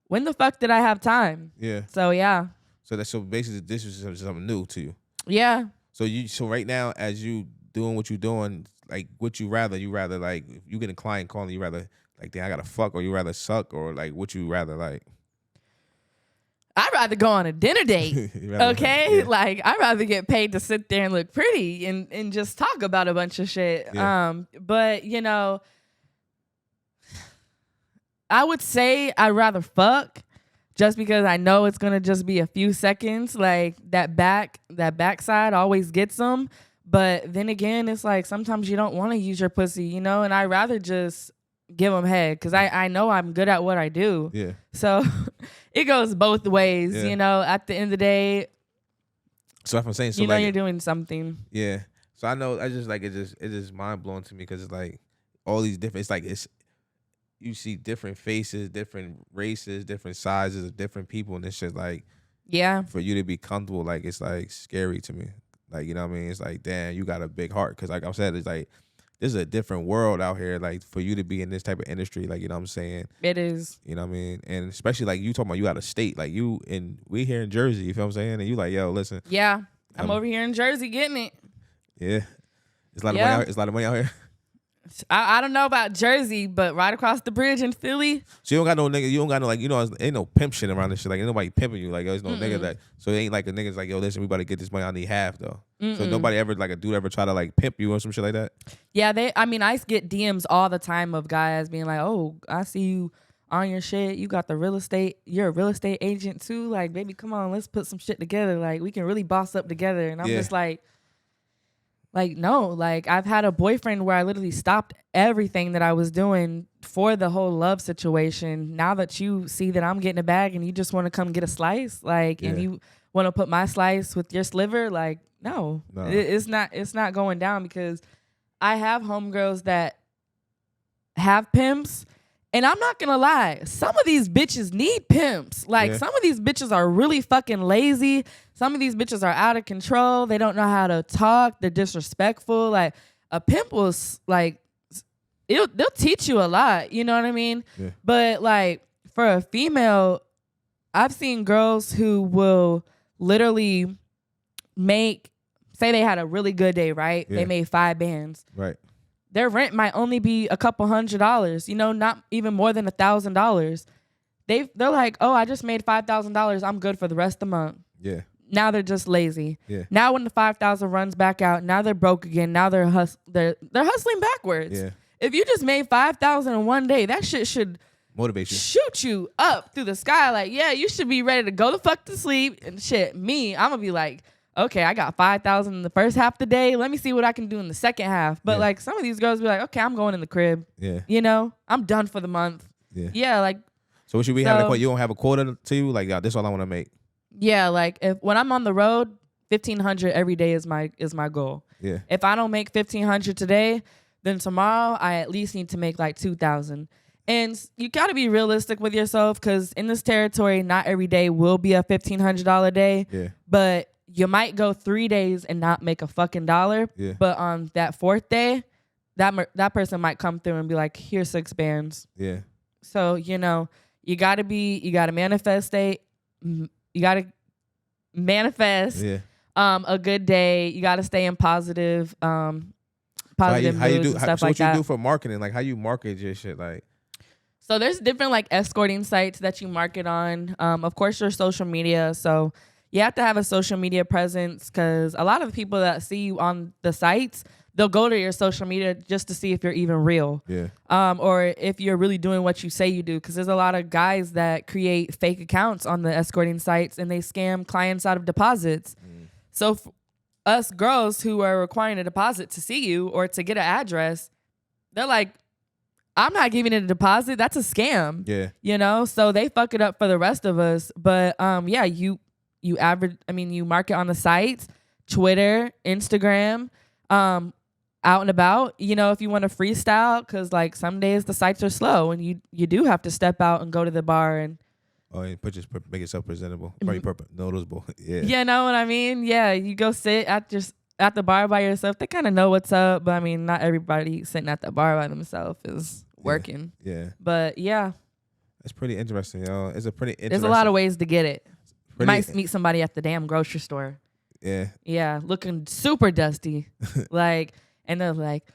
when the fuck did I have time? Yeah. So yeah. So basically this is something new to you. Yeah. So right now, as you doing what you doing, like what you rather like if you get a client calling you rather like damn I gotta fuck or you rather suck or like what you rather like? I'd rather go on a dinner date. Okay? Yeah. Like I'd rather get paid to sit there and look pretty and just talk about a bunch of shit. Yeah. But I would say I'd rather fuck. Just because I know it's gonna just be a few seconds, like that backside always gets them. But then again, it's like sometimes you don't want to use your pussy, And I'd rather just give them head because I know I'm good at what I do. Yeah. So it goes both ways, At the end of the day, so if I'm saying so, you're doing something. Yeah. So I know I just like it's just mind blowing to me because it's like all these different. It's like you see different faces, different races, different sizes of different people, and it's just like, for you to be comfortable, like it's like scary to me. Like, you know what I mean? It's like, damn, you got a big heart. Cause like I said, it's like, this is a different world out here. Like for you to be in this type of industry, like, you know what I'm saying? It is. You know what I mean? And especially like you talking about you out of state, like we here in Jersey, you feel what I'm saying? And you like, yo, listen. Yeah. I'm over here in Jersey getting it. Yeah. It's a lot of money out here. It's a lot of money out here. I don't know about Jersey, but right across the bridge in Philly. So you don't got no nigga. You don't got no like. Ain't no pimp shit around this shit. Like ain't nobody pimping you. Like there's no nigga that. So it ain't like a nigga's like, yo, listen, we about to get this money. I need half though. So nobody ever like a dude ever try to like pimp you or some shit like that. Yeah, I get DMs all the time of guys being like, oh, I see you on your shit. You got the real estate. You're a real estate agent too. Like, baby, come on, let's put some shit together. Like, we can really boss up together. And I'm just like, no, like I've had a boyfriend where I literally stopped everything that I was doing for the whole love situation. Now that you see that I'm getting a bag and you just want to come get a slice, like, and you want to put my slice with your sliver, like, no. It's not going down, because I have homegirls that have pimps. And I'm not gonna lie, some of these bitches need pimps. Like, some of these bitches are really fucking lazy. Some of these bitches are out of control. They don't know how to talk. They're disrespectful. Like, a pimp will, like, they'll teach you a lot. You know what I mean? Yeah. But, like, for a female, I've seen girls who will literally say they had a really good day, right? Yeah. They made 5 bands. Right. Their rent might only be a couple $100, you know, not even more than $1,000. They're like, oh, I just made $5,000. I'm good for the rest of the month. Yeah. Now they're just lazy. Yeah. Now when the 5,000 runs back out, now they're broke again. Now they're hustling backwards. Yeah. If you just made 5,000 in one day, that shit should motivate you, shoot you up through the sky. Like, yeah, you should be ready to go the fuck to sleep and shit. Me, I'm gonna be like, okay, I got 5,000 in the first half of the day. Let me see what I can do in the second half. But like, some of these girls be like, okay, I'm going in the crib. Yeah. You know, I'm done for the month. Yeah. Yeah. Like, so what should we have? You don't have a quota to you? Like, this is all I want to make. Yeah. Like, when I'm on the road, 1,500 every day is my goal. Yeah. If I don't make 1,500 today, then tomorrow I at least need to make like 2,000. And you got to be realistic with yourself, because in this territory, not every day will be a $1,500 day. Yeah. But you might go 3 days and not make a fucking dollar. Yeah. But on that 4th day, that person might come through and be like, here's 6 bands. Yeah. So, you know, you got to manifest a good day. You got to stay in positive moods and stuff like that. What you do for marketing? Like, how you market your shit? Like, so there's different like escorting sites that you market on. Of course, your social media. So you have to have a social media presence, because a lot of the people that see you on the sites, they'll go to your social media just to see if you're even real. Yeah. Or if you're really doing what you say you do. Because there's a lot of guys that create fake accounts on the escorting sites and they scam clients out of deposits. So us girls who are requiring a deposit to see you or to get an address, they're like, I'm not giving it a deposit. That's a scam. Yeah. You know, so they fuck it up for the rest of us. But yeah, you market on the sites, Twitter, Instagram, out and about. You know, if you want to freestyle, because like some days the sites are slow and you do have to step out and go to the bar and make yourself presentable, probably noticeable. Yeah. You know what I mean? Yeah, you go sit at the bar by yourself. They kind of know what's up, but I mean, not everybody sitting at the bar by themselves is working. Yeah. But yeah. That's pretty interesting, y'all. It's a pretty interesting. There's a lot of ways to get it. You might meet somebody at the damn grocery store. Yeah. Yeah, looking super dusty. Like, and they're like,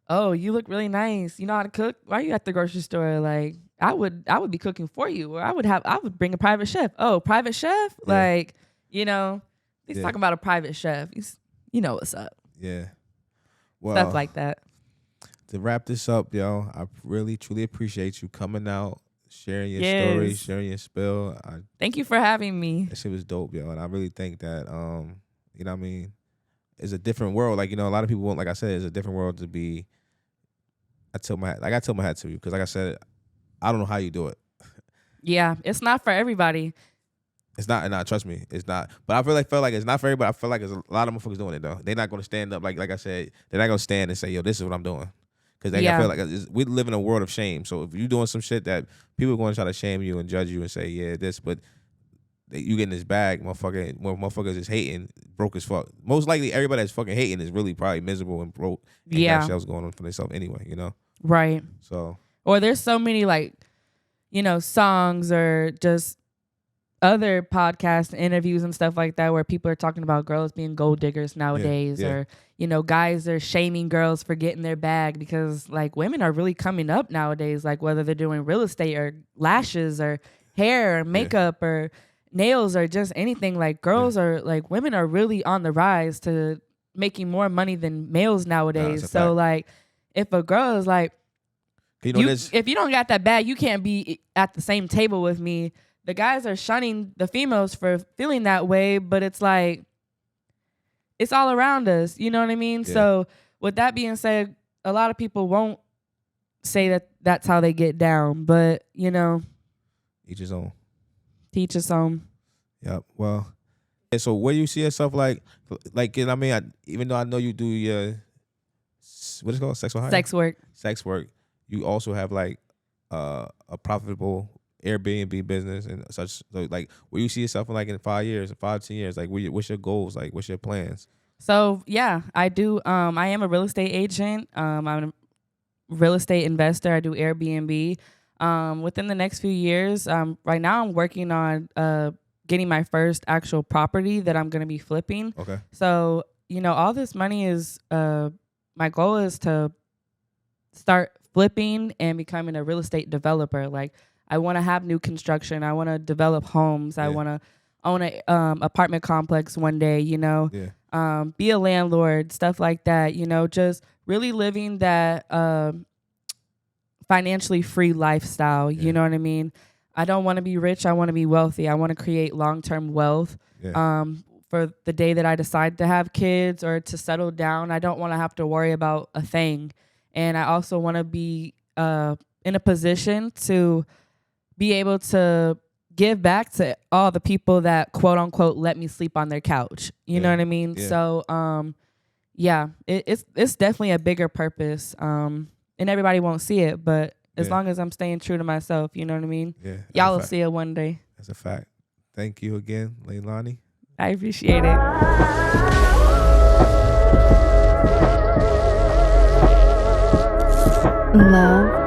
oh, you look really nice. You know how to cook? Why are you at the grocery store? Like, I would be cooking for you, or I would bring a private chef. Oh, private chef? Yeah. Like, you know, he's talking about a private chef. You know what's up. Yeah. Well, stuff like that. To wrap this up, yo, I really, truly appreciate you coming out, sharing your story, sharing your spill. Thank you for having me. That shit was dope, yo. And I really think that, you know what I mean? It's a different world. Like, you know, a lot of people want, like I said, it's a different world to be. I tell my hat to you, because like I said, I don't know how you do it. Yeah, it's not for everybody. It's not, and trust me, it's not. But I feel like it's not for everybody. I feel like there's a lot of motherfuckers doing it though. They're not gonna stand up, like I said, they're not gonna stand and say, yo, this is what I'm doing. Because I feel like we live in a world of shame. So if you're doing some shit that people are going to try to shame you and judge you and say, yeah, this, but you getting this bag, motherfuckers is hating, broke as fuck. Most likely everybody that's fucking hating is really probably miserable and broke. And got shells going on for themselves anyway, you know? Right. So. Or there's so many, like, you know, songs or just other podcast interviews and stuff like that where people are talking about girls being gold diggers nowadays, yeah. or guys are shaming girls for getting their bag, because like women are really coming up nowadays, like whether they're doing real estate or lashes or hair or makeup or nails or just anything. Like girls are like, women are really on the rise to making more money than males nowadays. So like if a girl is like, if you don't got that bag, you can't be at the same table with me. The guys are shunning the females for feeling that way, but it's like, it's all around us. You know what I mean? Yeah. So with that being said, a lot of people won't say that that's how they get down, but each his own. Teach his own. Yep. Well, so where you see yourself like, I mean, even though I know you do your, what is it called? Sex work. You also have like a profitable Airbnb business and such. So like, where you see yourself in like in 5 years, 10 years, like what's your goals? Like, what's your plans? So yeah, I do. I am a real estate agent. I'm a real estate investor. I do Airbnb. Within the next few years, right now I'm working on getting my first actual property that I'm going to be flipping. Okay. So, all this money is, my goal is to start flipping and becoming a real estate developer. Like, I want to have new construction. I want to develop homes. I want to own a apartment complex one day, be a landlord, stuff like that, just really living that financially free lifestyle. You know what I mean? I don't want to be rich. I want to be wealthy. I want to create long-term wealth for the day that I decide to have kids or to settle down. I don't want to have to worry about a thing. And I also want to be in a position to be able to give back to all the people that, quote unquote, let me sleep on their couch. You know what I mean? Yeah. So, it's definitely a bigger purpose. And everybody won't see it, but as long as I'm staying true to myself, you know what I mean? Yeah. Y'all will see it one day. That's a fact. Thank you again, Leilani. I appreciate it. Love